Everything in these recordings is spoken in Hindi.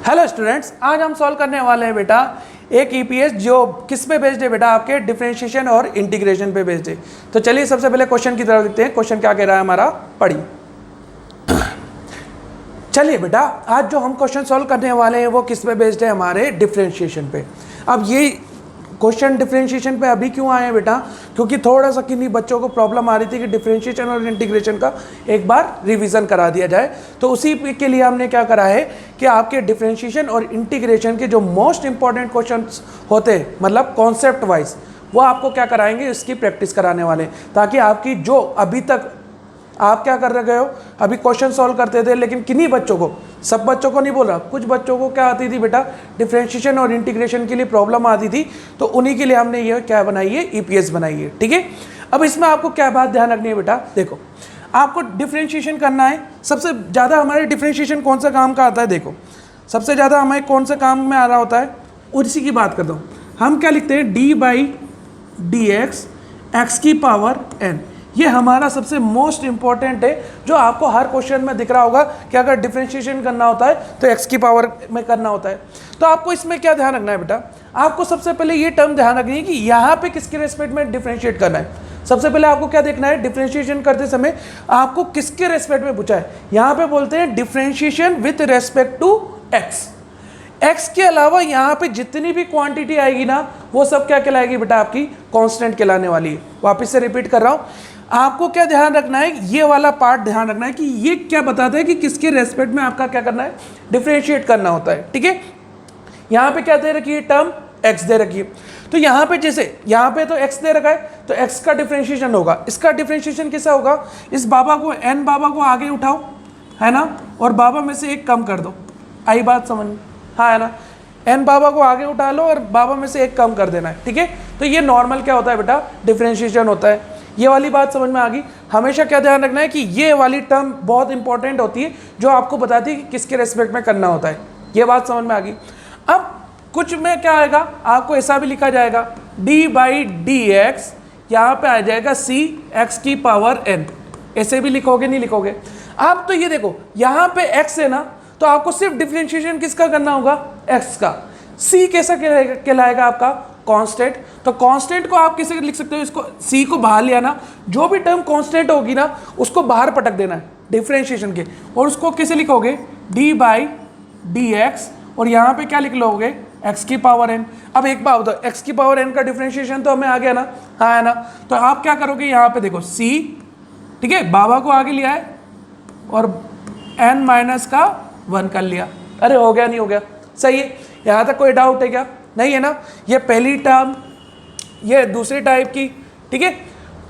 हेलो स्टूडेंट्स, आज हम सॉल्व करने वाले हैं बेटा एक ईपीएस जो किस पे बेस्ड है बेटा, आपके डिफरेंशिएशन और इंटीग्रेशन पे बेस्ड है। तो चलिए सबसे पहले क्वेश्चन की तरफ देखते हैं। क्वेश्चन क्या कह रहा है हमारा, पढ़िए। चलिए बेटा, आज जो हम क्वेश्चन सॉल्व करने वाले हैं वो किस पे बेस्ड है, हमारे डिफरेंशिएशन पे। अब ये क्वेश्चन डिफरेंशिएशन पे अभी क्यों आए हैं बेटा, क्योंकि थोड़ा सा किन्हीं बच्चों को प्रॉब्लम आ रही थी कि डिफरेंशिएशन और इंटीग्रेशन का एक बार रिवीजन करा दिया जाए। तो उसी के लिए हमने क्या करा है कि आपके डिफरेंशिएशन और इंटीग्रेशन के जो मोस्ट इंपॉर्टेंट क्वेश्चंस होते हैं, मतलब कॉन्सेप्ट वाइज, वो आपको क्या कराएंगे, इसकी प्रैक्टिस कराने वाले, ताकि आपकी जो अभी तक आप क्या कर रहे हो, अभी क्वेश्चन सॉल्व करते थे, लेकिन किन्हीं बच्चों को, सब बच्चों को नहीं बोल रहा, कुछ बच्चों को क्या आती थी बेटा, डिफरेंशिएशन और इंटीग्रेशन के लिए प्रॉब्लम आती थी। तो उन्हीं के लिए हमने ये क्या बनाई है, ईपीएस बनाई है। ठीक है, अब इसमें आपको क्या बात ध्यान रखनी है बेटा, देखो आपको डिफरेंशिएशन करना है। सबसे ज़्यादा हमारे डिफरेंशिएशन कौन सा काम का आता है, देखो सबसे ज़्यादा हमें कौन सा काम में आ रहा होता है, उसी की बात करता हूँ। हम क्या लिखते हैं, D by D x x की पावर एन। ये हमारा सबसे मोस्ट इंपॉर्टेंट है, जो आपको हर क्वेश्चन में दिख रहा होगा कि अगर डिफरेंशिएशन करना होता है तो एक्स की पावर में करना होता है। तो आपको इसमें क्या ध्यान रखना है बेटा, आपको सबसे पहले ये टर्म ध्यान रखनी है कि यहाँ पे किसके रेस्पेक्ट में डिफरेंशिएट करना है। सबसे पहले आपको क्या देखना है, डिफरेंशिएशन करते समय आपको किसके रेस्पेक्ट में पूछा है। यहाँ पे बोलते हैं differentiation with respect to X. X के अलावा यहाँ पे जितनी भी क्वांटिटी आएगी ना, वो सब क्या कहलाएगी बेटा, आपकी कांस्टेंट कहलाने वाली है। वापस से रिपीट कर रहा हूँ, आपको क्या ध्यान रखना है, ये वाला पार्ट ध्यान रखना है कि ये क्या बताता है कि किसके रेस्पेक्ट में आपका क्या करना है, डिफरेंशिएट करना होता है। ठीक है, यहाँ पे क्या दे रखी है, टर्म एक्स दे रखी है। तो यहाँ पे जैसे यहाँ पे तो एक्स दे रखा है, तो एक्स का डिफरेंशिएशन होगा। इसका डिफरेंशिएशन कैसा होगा, इस बाबा को, एन बाबा को आगे उठाओ, है ना, और बाबा में से एक कम कर दो। आई बात समझ में, हाँ है ना, एन बाबा को आगे उठा लो और बाबा में से एक कम कर देना है। ठीक है, तो ये नॉर्मल क्या होता है बेटा, डिफरेंशिएशन होता है। ये वाली बात समझ में आ गई। हमेशा क्या ध्यान रखना है कि ये वाली टर्म बहुत इंपॉर्टेंट होती है, जो आपको बताती है कि किसके रेस्पेक्ट में करना होता है। ये बात समझ में आ गई। अब कुछ में क्या आएगा, आपको ऐसा भी लिखा जाएगा, डी बाई डी एक्स, यहाँ पे आ जाएगा सी एक्स की पावर एन। ऐसे भी लिखोगे, नहीं लिखोगे आप। तो ये देखो यहाँ पे एक्स है ना, तो आपको सिर्फ डिफरेंशिएशन किसका करना होगा, एक्स का। सी कैसा कहलाएगा आपका, कांस्टेंट। तो कांस्टेंट को आप कैसे लिख सकते हो, इसको सी को बाहर ले आना, जो भी टर्म कांस्टेंट होगी ना उसको बाहर पटक देना है डिफरेंशिएशन के, और उसको कैसे लिखोगे, डी बाई डी एक्स, और यहाँ पे क्या लिख लोगे, एक्स की पावर एन। अब एक बात बताओ, एक्स की पावर एन का डिफरेंशिएशन तो हमें आ गया ना, हाँ है ना। तो आप क्या करोगे, यहाँ पे देखो सी, ठीक है, बाबा को आगे लिया है और एन माइनस का 1 कर लिया। अरे हो गया, नहीं हो गया, सही है। यहाँ तक कोई डाउट है क्या, नहीं है ना। ये पहली टर्म, ये दूसरी टाइप की, ठीक है।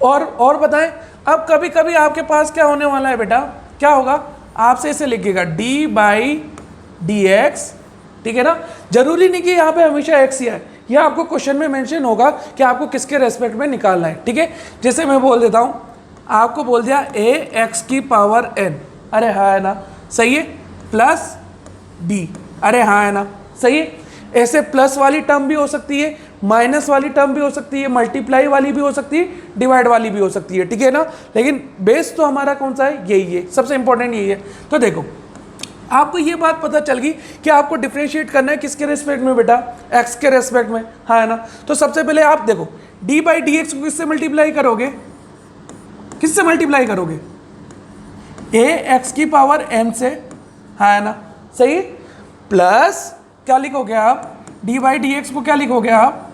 और बताएं, अब कभी कभी आपके पास क्या होने वाला है बेटा, क्या होगा, आपसे इसे लिखिएगा डी बाई डी एक्स, ठीक है ना। जरूरी नहीं कि यहाँ पे हमेशा एक्स ही है, यह आपको क्वेश्चन में मेंशन होगा कि आपको किसके रेस्पेक्ट में निकालना है। ठीक है, जैसे मैं बोल देता हूँ, आपको बोल दिया ए एक्स की पावर एन, अरे हाँ है ना, सही है, प्लस डी, अरे हाँ है ना, सही है। ऐसे प्लस वाली टर्म भी हो सकती है, माइनस वाली टर्म भी हो सकती है, मल्टीप्लाई वाली भी हो सकती है, डिवाइड वाली भी हो सकती है। ठीक है ना, लेकिन बेस तो हमारा कौन सा है, यही है, सबसे इंपॉर्टेंट यही है। तो देखो आपको ये बात पता चल गई कि आपको डिफरेंशिएट करना है किसके रेस्पेक्ट में बेटा, एक्स के रेस्पेक्ट में, हाँ है ना। तो सबसे पहले आप देखो, डी बाई डी एक्स को किससे मल्टीप्लाई करोगे, किससे मल्टीप्लाई करोगे, ए एक्स की पावर एन से, हाँ है ना, सही। प्लस क्या लिखोगे आप, डी बाई डी एक्स को क्या लिखोगे आप,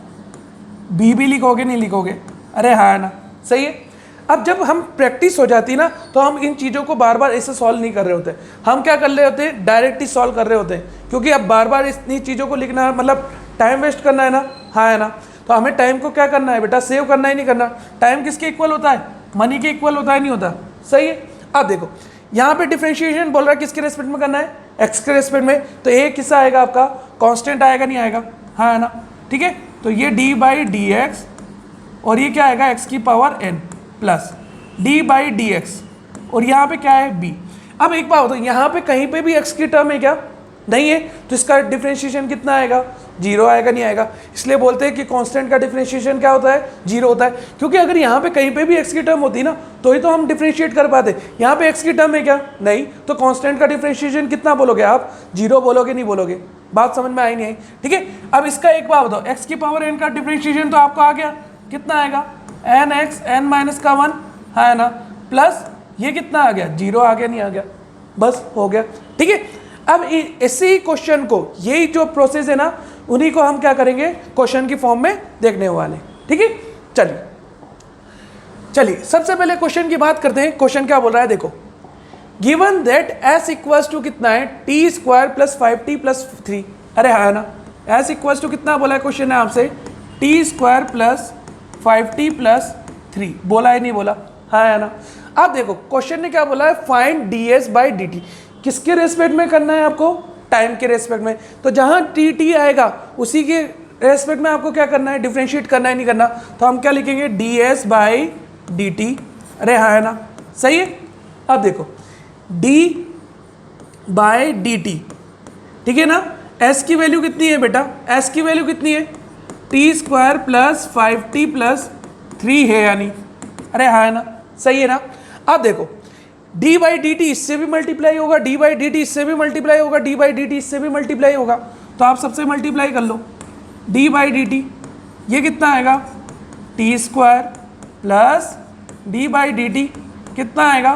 बी भी लिखोगे, नहीं लिखोगे, अरे हाँ है ना, सही है। अब जब हम प्रैक्टिस हो जाती ना, तो हम इन चीज़ों को बार बार ऐसे सॉल्व नहीं कर रहे होते, हम क्या कर रहे होते हैं, डायरेक्ट ही सॉल्व कर रहे होते हैं, क्योंकि अब बार बार इतनी चीज़ों को लिखना मतलब टाइम वेस्ट करना है ना, हाँ है ना। तो हमें टाइम को क्या करना है बेटा, सेव करना ही नहीं करना। टाइम किसके इक्वल होता है, मनी के इक्वल होता है, नहीं होता, सही है। अब देखो यहाँ पे डिफरेंशिएशन बोल रहा है किसके रेस्पेक्ट में करना है, एक्स के रेस्पेक्ट में। तो ए किस्सा आएगा आपका, कांस्टेंट आएगा, नहीं आएगा, हाँ है ना, ठीक है। तो ये डी बाई डी एक्स, और ये क्या आएगा, एक्स की power N plus D by D X, और यहाँ पे क्या है, बी। अब एक बात होता है, यहाँ पे कहीं पे भी एक्स की टर्म है क्या, नहीं है, तो इसका डिफरेंशिएशन कितना आएगा, जीरो आएगा नहीं आएगा। इसलिए बोलते हैं कि कांस्टेंट का डिफरेंशिएशन क्या होता है, जीरो होता है, क्योंकि अगर यहाँ पे कहीं पे भी एक्स की टर्म होती ना तो ही तो हम डिफरेंशिएट कर पाते। यहाँ पे एक्स की टर्म है क्या, नहीं, तो कांस्टेंट का डिफरेंशिएशन कितना बोलोगे आप, जीरो बोलोगे, नहीं बोलोगे। बात समझ में आई नहीं आई, ठीक है। अब इसका एक बात बताओ, एक्स की पावर एन का डिफरेंशिएशन तो आपको आ गया, कितना आएगा, एन एक्स एन माइनस का 1 है ना, प्लस ये कितना आ गया, जीरो आ गया, नहीं आ गया, बस हो गया, ठीक है। अब इसी क्वेश्चन को, यही जो प्रोसेस है ना, उन्हीं को हम क्या करेंगे, क्वेश्चन की फॉर्म में देखने वाले, ठीक है। चलिए सबसे पहले क्वेश्चन की बात करते हैं। क्वेश्चन क्या बोल रहा है, देखो, given that S equals to कितना है, T square plus 5t plus 3, अरे हाँ ना, एस इक्वल्स टू कितना बोला है क्वेश्चन है आपसे, T square plus 5t plus 3, बोला है नहीं बोला, हाँ है ना। अब देखो क्वेश्चन ने क्या बोला है, फाइंड ds बाई dt, किसके रेस्पेक्ट में करना है आपको, टाइम के रेस्पेक्ट में। तो जहां टी आएगा उसी के रेस्पेक्ट में आपको क्या करना है, डिफरेंशिएट करना है, नहीं करना, तो हम क्या लिखेंगे, ds बाई dt, अरे हाँ है ना, सही है। अब देखो d बाई dt, ठीक है ना, s की वैल्यू कितनी है बेटा, s की वैल्यू कितनी है, T square plus 5t plus 3 है यानी, अरे हाँ है ना, सही है ना। अब देखो d बाई डी टी इससे भी मल्टीप्लाई होगा, d बाई डी टी इससे भी मल्टीप्लाई होगा, d बाई डी टी इससे भी मल्टीप्लाई होगा, तो आप सबसे मल्टीप्लाई कर लो, d बाई डी टी ये कितना आएगा, T square plus d by D T कितना आएगा,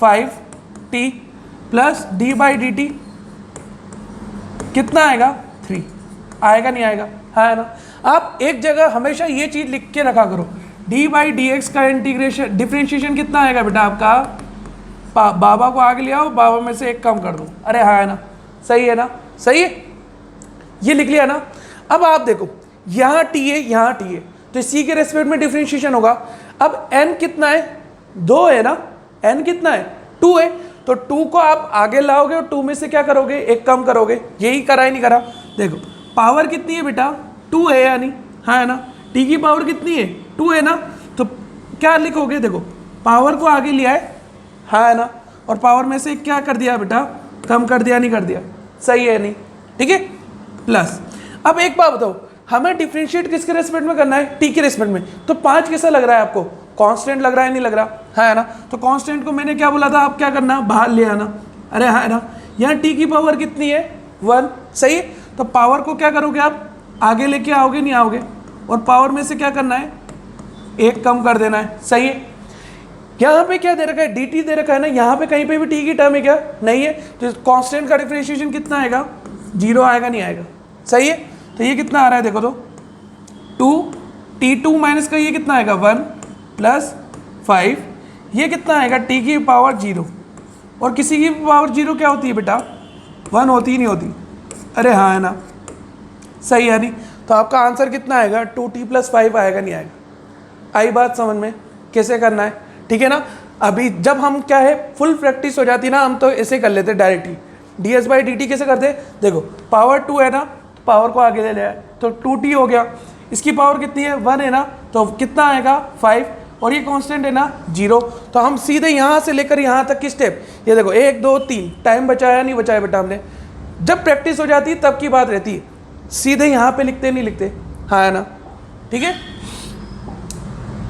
5t plus d by D T कितना आएगा, 3, आएगा नहीं आएगा, है ना। आप एक जगह हमेशा ये चीज़ लिख के रखा करो, d बाई डी एक्स का इंटीग्रेशन डिफरेंशिएशन कितना आएगा बेटा आपका, बाबा को आगे ले आओ, बाबा में से एक कम कर दो, अरे हाँ है ना, सही है ना, सही है, ये लिख लिया ना। अब आप देखो यहाँ t है, यहाँ t है, तो इसी के रेस्पेक्ट में डिफरेंशिएशन होगा। अब n कितना है, 2 है ना, n कितना है, 2 है, तो 2 को आप आगे लाओगे और 2 में से क्या करोगे, एक कम करोगे, यही करा ही नहीं करा। देखो पावर कितनी है बेटा, 2 है यानी, हाँ है ना, t की पावर कितनी है, 2 है ना, तो क्या लिखोगे, देखो पावर को आगे लिया है, हाँ ना, और पावर में से क्या कर दिया बेटा, कम कर दिया, नहीं कर दिया, सही है नहीं, ठीक है, प्लस। अब एक बात बताओ, हमें डिफरेंशिएट किसके रेस्पेक्ट में करना है, टी के रेस्पेक्ट में, तो 5 कैसा लग रहा है आपको, कांस्टेंट लग रहा है, नहीं लग रहा, है ना, तो कांस्टेंट को मैंने क्या बोला था, आप क्या करना, बाहर ले आना, अरे है ना, यहाँ टी की पावर कितनी है, 1, सही है, तो पावर को क्या करोगे आप, आगे लेके आओगे, नहीं आओगे, और पावर में से क्या करना है, एक कम कर देना है, सही है। यहाँ पे क्या दे रखा है, dt दे रखा है ना, यहाँ पे कहीं पे भी t की टर्म है क्या, नहीं है, तो कांस्टेंट का डिफरेंशिएशन कितना आएगा, 0 आएगा, नहीं आएगा, सही है। तो ये कितना आ रहा है, देखो तो 2t2 माइनस का ये कितना आएगा, 1 प्लस 5, ये कितना आएगा, t की पावर 0, और किसी की पावर 0 क्या होती है बेटा, 1 होती ही नहीं होती, अरे हाँ है ना, सही है नहीं। तो आपका आंसर कितना आएगा, 2t प्लस 5 आएगा, नहीं आएगा। आई बात समझ में, कैसे करना है, ठीक है ना। अभी जब हम क्या है, फुल प्रैक्टिस हो जाती है ना, हम तो ऐसे कर लेते directly, ds by D T कैसे करते हैं, देखो पावर 2 है ना, तो पावर को आगे ले लिया, तो 2t हो गया, इसकी पावर कितनी है, 1 है ना, तो कितना आएगा, 5, और ये कांस्टेंट है ना, 0, तो हम सीधे यहाँ से लेकर यहाँ तक की स्टेप, ये देखो 1 2 3, टाइम बचाया नहीं बचाया बेटा हमने, जब प्रैक्टिस हो जाती है तब की बात रहती है, सीधे यहाँ पे लिखते नहीं लिखते, हाँ है ना, ठीक है।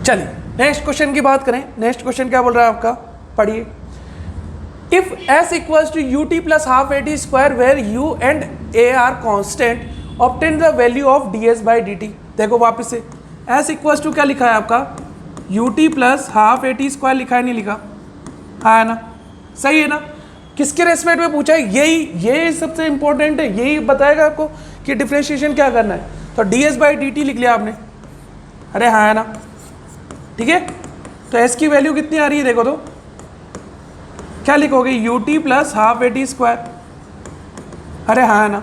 चलिए नेक्स्ट क्वेश्चन की बात करें। नेक्स्ट क्वेश्चन क्या बोल रहा है आपका, पढ़िए, if s equals to ut plus half at square where u and a are constant obtain the value of ds by dt। देखो वापस से s इक्वल्स टू क्या लिखा है आपका, ut plus half at square लिखा है, नहीं लिखा, हाँ है ना, सही है ना। किसके रेस्पेक्ट में पूछा है, ये सबसे इंपॉर्टेंट है, यही बताएगा आपको कि डिफरेंशिएशन क्या करना है। तो ds बाई dt लिख लिया आपने, अरे हाँ है ना, ठीक है। तो s की वैल्यू कितनी आ रही है, देखो तो क्या लिखोगे, ut plus half at square, अरे हाँ है ना,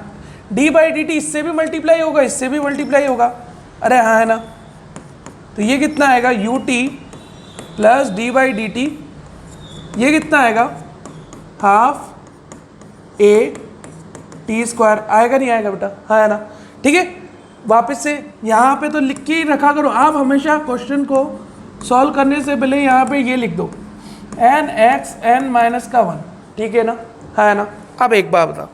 d बाई डी टी इससे भी मल्टीप्लाई होगा, इससे भी मल्टीप्लाई होगा, अरे हाँ है ना, तो ये कितना आएगा, ut plus d by D T, ये कितना आएगा, हाफ a t स्क्वायर, आएगा नहीं आएगा बेटा, हाँ है ना, ठीक है। वापस से यहाँ पे तो लिख के ही रखा करो आप, हमेशा क्वेश्चन को सॉल्व करने से पहले यहाँ पे ये लिख दो, एन एक्स एन माइनस का 1, ठीक है ना, है ना। अब एक बात बता,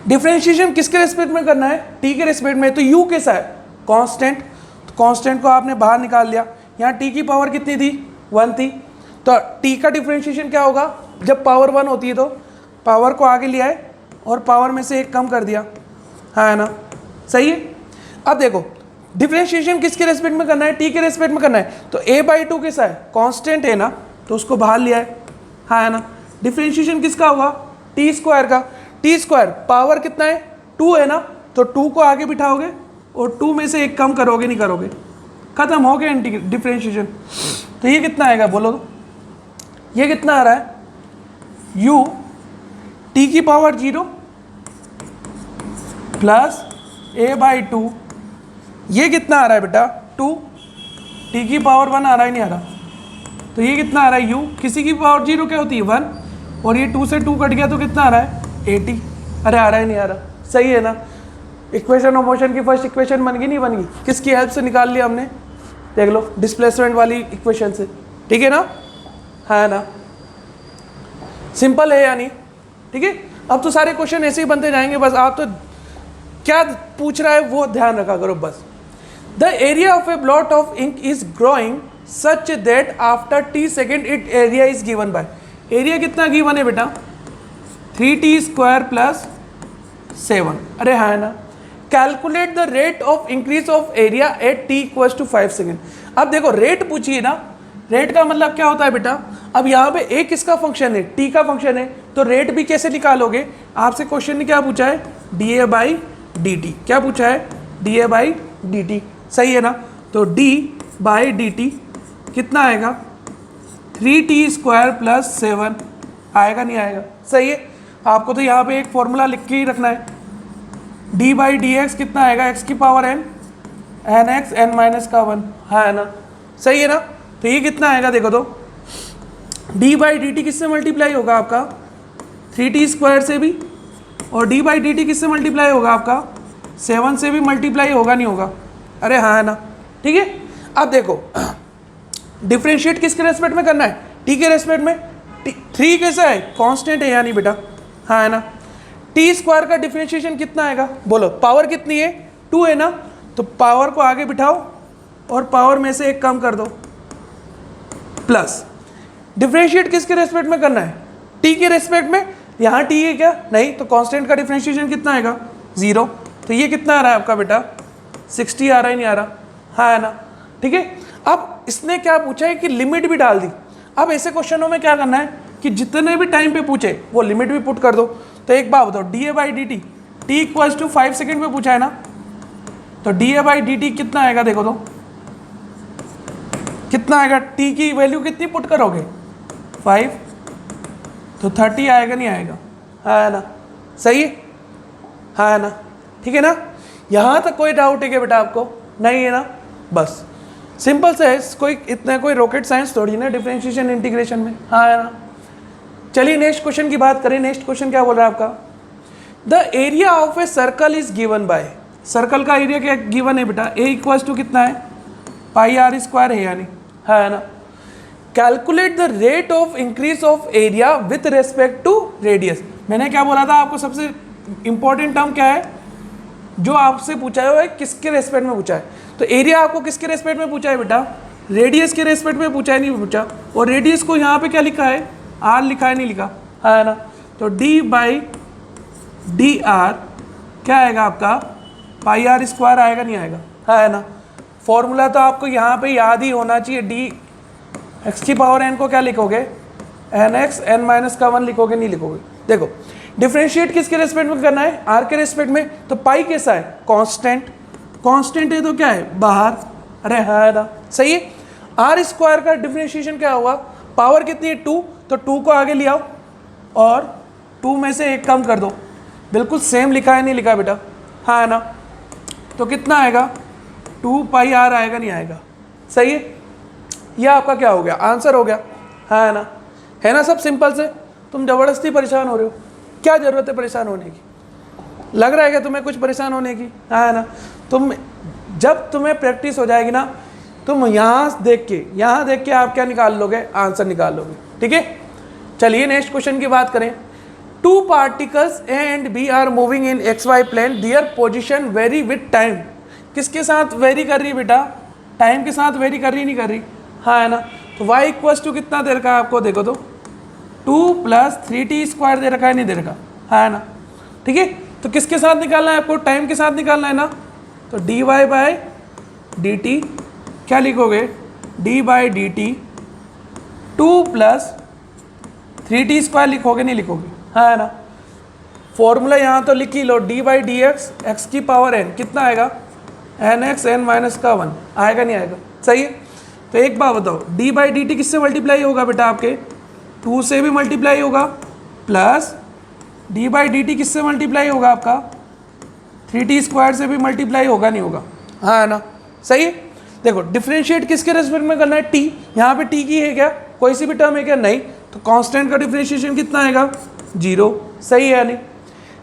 डिफरेंशिएशन किसके रेस्पेक्ट में करना है, टी के रेस्पेक्ट में। तो यू कैसा है, कांस्टेंट, तो कांस्टेंट को आपने बाहर निकाल लिया। यहाँ टी की पावर कितनी थी, 1 थी, तो टी का डिफरेंशिएशन क्या होगा, जब पावर 1 होती है तो पावर को आगे लिया है और पावर में से 1 कम कर दिया, है ना, सही है। अब देखो डिफरेंशिएशन किसके रेस्पेक्ट में करना है, टी के रेस्पेक्ट में करना है, तो a/2 कैसा है, कांस्टेंट है ना, तो उसको बाहर लिया है ना। डिफरेंशिएशन किसका होगा, टी स्क्वायर का। टी स्क्वायर पावर कितना है, 2 है ना, तो 2 को आगे बिठाओगे और 2 में से 1 कम करोगे, नहीं करोगे, खत्म हो गया डिफरेंशिएशन। तो ये कितना आएगा बोलो तो, ये कितना आ रहा है, u टी की पावर 0 प्लस a/2, ये कितना आ रहा है बेटा, 2 टी की पावर 1 आ रहा है, नहीं आ रहा, तो ये कितना आ रहा है, u किसी की पावर 0 क्या होती है 1, और ये 2 से 2 कट गया तो कितना आ रहा है 80। अरे आ रहा है, नहीं आ रहा, सही है ना। इक्वेशन ऑफ मोशन की फर्स्ट इक्वेशन बन गई, नहीं बन गई, किसकी हेल्प से निकाल लिया हमने, देख लो डिस्प्लेसमेंट वाली इक्वेशन से, ठीक है ना, है ना, सिंपल है यानी, ठीक है। अब तो सारे क्वेश्चन ऐसे ही बनते जाएंगे, बस आप तो क्या पूछ रहा है वो ध्यान रखा करो बस। The area of a blot of ink is growing such that after t second it area is given by, area कितना गिवन है बेटा, 3t² प्लस 7, अरे है ना। Calculate the rate of increase of area at t = 5 second. अब देखो रेट पूछिए ना, रेट का मतलब क्या होता है बेटा, अब यहाँ पे एक किसका फंक्शन है, टी का फंक्शन है, तो रेट भी कैसे निकालोगे, आपसे क्वेश्चन ने क्या पूछा है, da/dt, क्या पूछा है, da/dt, सही है ना। तो d/dt कितना आएगा, 3t² प्लस 7 आएगा, नहीं आएगा, सही है। आपको तो यहाँ पे एक फॉर्मूला लिख के ही रखना है, d/dx कितना आएगा, x की पावर n, nx n-1, है ना, सही है ना। तो ये कितना आएगा देखो तो, d/dt किससे मल्टीप्लाई होगा आपका, 3t² से भी, और d/dt किससे मल्टीप्लाई होगा आपका, 7 से भी मल्टीप्लाई होगा, नहीं होगा, अरे हाँ है ना, ठीक है। अब देखो डिफरेंशिएट किसके रेस्पेक्ट में करना है, टी के रेस्पेक्ट में। 3 कैसा है, कांस्टेंट है यानी बेटा, हाँ है ना। t² का डिफरेंशिएशन कितना आएगा बोलो, पावर कितनी है, 2 है ना, तो पावर को आगे बिठाओ और पावर में से 1 कम कर दो, प्लस डिफरेंशिएट किसके रेस्पेक्ट में करना है, टी के रेस्पेक्ट में। यहाँ टी है क्या, नहीं, तो कांस्टेंट का डिफरेंशिएशन कितना आएगा 0, तो ये कितना आ रहा है आपका बेटा 60 आ रहा है, नहीं आ रहा, हाँ है ना, ठीक है। अब इसने क्या पूछा है कि लिमिट भी डाल दी। अब ऐसे क्वेश्चनों में क्या करना है कि जितने भी टाइम पे पूछे वो लिमिट भी पुट कर दो। तो एक बात बताओ, da/dt t = 5 सेकेंड में पूछा है ना, तो da/dt कितना आएगा देखो तो, कितना आएगा, t की वैल्यू कितनी पुट करोगे 5, तो 30 आएगा, नहीं आएगा, है ना, सही है, है ना, ठीक है ना। यहाँ तक कोई डाउट है क्या बेटा आपको, नहीं है ना, बस सिंपल से है, कोई इतना कोई रॉकेट साइंस थोड़ी ना डिफरेंशिएशन इंटीग्रेशन में, हाँ है ना। चलिए नेक्स्ट क्वेश्चन की बात करें। नेक्स्ट क्वेश्चन क्या बोल रहा है आपका, the area of a circle is given bye, circle का एरिया क्या गिवन है बेटा, a = कितना है, πr² है यानी, है ना। Calculate the rate of increase of area with respect to radius. मैंने क्या बोला था आपको, सबसे इंपॉर्टेंट टर्म क्या है जो आपसे पूछा है, किसके रेस्पेक्ट में पूछा है। तो एरिया आपको किसके रेस्पेक्ट में पूछा है बेटा, रेडियस के रेस्पेक्ट में पूछा है, नहीं पूछा। और रेडियस को यहाँ पे क्या लिखा है, r लिखा है, नहीं लिखा, है ना। तो d/dr क्या आएगा आपका, πr² आएगा, नहीं आएगा, है ना। फॉर्मूला तो आपको यहाँ पे याद ही होना चाहिए, x की पावर n को क्या लिखोगे, nx n-1 लिखोगे, नहीं लिखोगे। देखो डिफरेंशिएट किसके रेस्पेक्ट में करना है, r के रेस्पेक्ट में। तो पाई कैसा है, कांस्टेंट, कांस्टेंट है तो क्या है बाहर, अरे है ना, सही है। r² का डिफरेंशिएशन क्या होगा, पावर कितनी है 2, तो 2 को आगे ले आओ और 2 में से 1 कम कर दो, बिल्कुल सेम लिखा है, नहीं लिखा बेटा, हाँ है ना। तो कितना आएगा 2πr आएगा, नहीं आएगा, सही है। यह आपका क्या हो गया, आंसर हो गया, है ना, है ना। सब सिंपल से, तुम ज़बरदस्ती परेशान हो रहे हो, क्या ज़रूरत है परेशान होने की, लग रहा है कि तुम्हें कुछ परेशान होने की, है ना। तुम जब तुम्हें प्रैक्टिस हो जाएगी ना, तुम यहाँ देख के आप क्या निकाल लोगे, आंसर निकाल लोगे, ठीक है। चलिए नेक्स्ट क्वेश्चन की बात करें। Two particles A and B are moving in X Y plane, their position vary with time. किसके साथ वेरी कर रही है बेटा? टाइम के साथ वेरी कर रही नहीं कर रही? हाँ है ना। तो y इक्वल्स टू कितना दे रखा है आपको? देखो तो 2 + 3t² दे रखा है, नहीं दे रखा? हाँ है ना। ठीक है, तो किसके साथ निकालना है आपको? टाइम के साथ निकालना है ना। तो dy/dt क्या लिखोगे? d/dt 2 + 3t² लिखोगे नहीं लिखोगे? हाँ है ना। फॉर्मूला यहाँ तो लिख ही लो, d/dx x⁴n कितना आएगा? nx n-1 आएगा नहीं आएगा? सही है। तो एक बात बताओ, d/dt किससे मल्टीप्लाई होगा बेटा? आपके 2 से भी मल्टीप्लाई होगा, प्लस d/dt किससे मल्टीप्लाई होगा? आपका 3t² से भी मल्टीप्लाई होगा नहीं होगा? हाँ है ना। सही है। देखो डिफ्रेंशिएट किसके रेस्पेक्ट में करना है? t। यहाँ पे t की है क्या कोई सी भी टर्म है क्या? नहीं। तो कांस्टेंट का डिफ्रेंशिएशन कितना आएगा? 0। सही है या नहीं?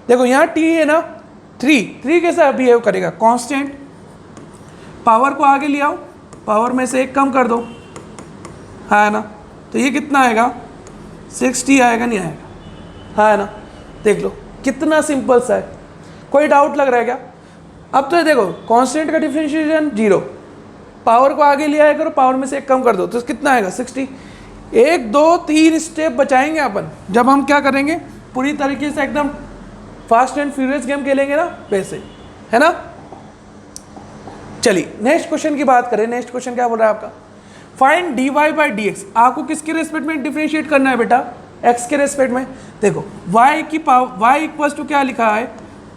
देखो यहाँ t है ना, 3 कैसा बिहेव करेगा? कांस्टेंट, पावर को आगे ले आओ, पावर में से 1 कम कर दो, हाँ है ना। तो ये कितना आएगा? 6t आएगा नहीं आएगा? हाँ है ना। देख लो कितना सिंपल सा है। कोई डाउट लग रहा है क्या? अब तो देखो कांस्टेंट का डिफरेंशिएशन 0, पावर को आगे ले आया करो, पावर में से 1 कम कर दो, तो कितना आएगा? 60। 1 2 3 स्टेप बचाएंगे अपन जब हम क्या करेंगे, पूरी तरीके से एकदम फास्ट एंड फ्यूरियस गेम खेलेंगे ना, वैसे, है ना। चलिए नेक्स्ट क्वेश्चन की बात करें। नेक्स्ट क्वेश्चन क्या बोल रहा है आपका? Find dy/dx। आपको किसके रेस्पेक्ट में डिफरेंशिएट करना है बेटा? x के रेस्पेक्ट में। देखो y की पावर, y इक्वल्स टू क्या लिखा है?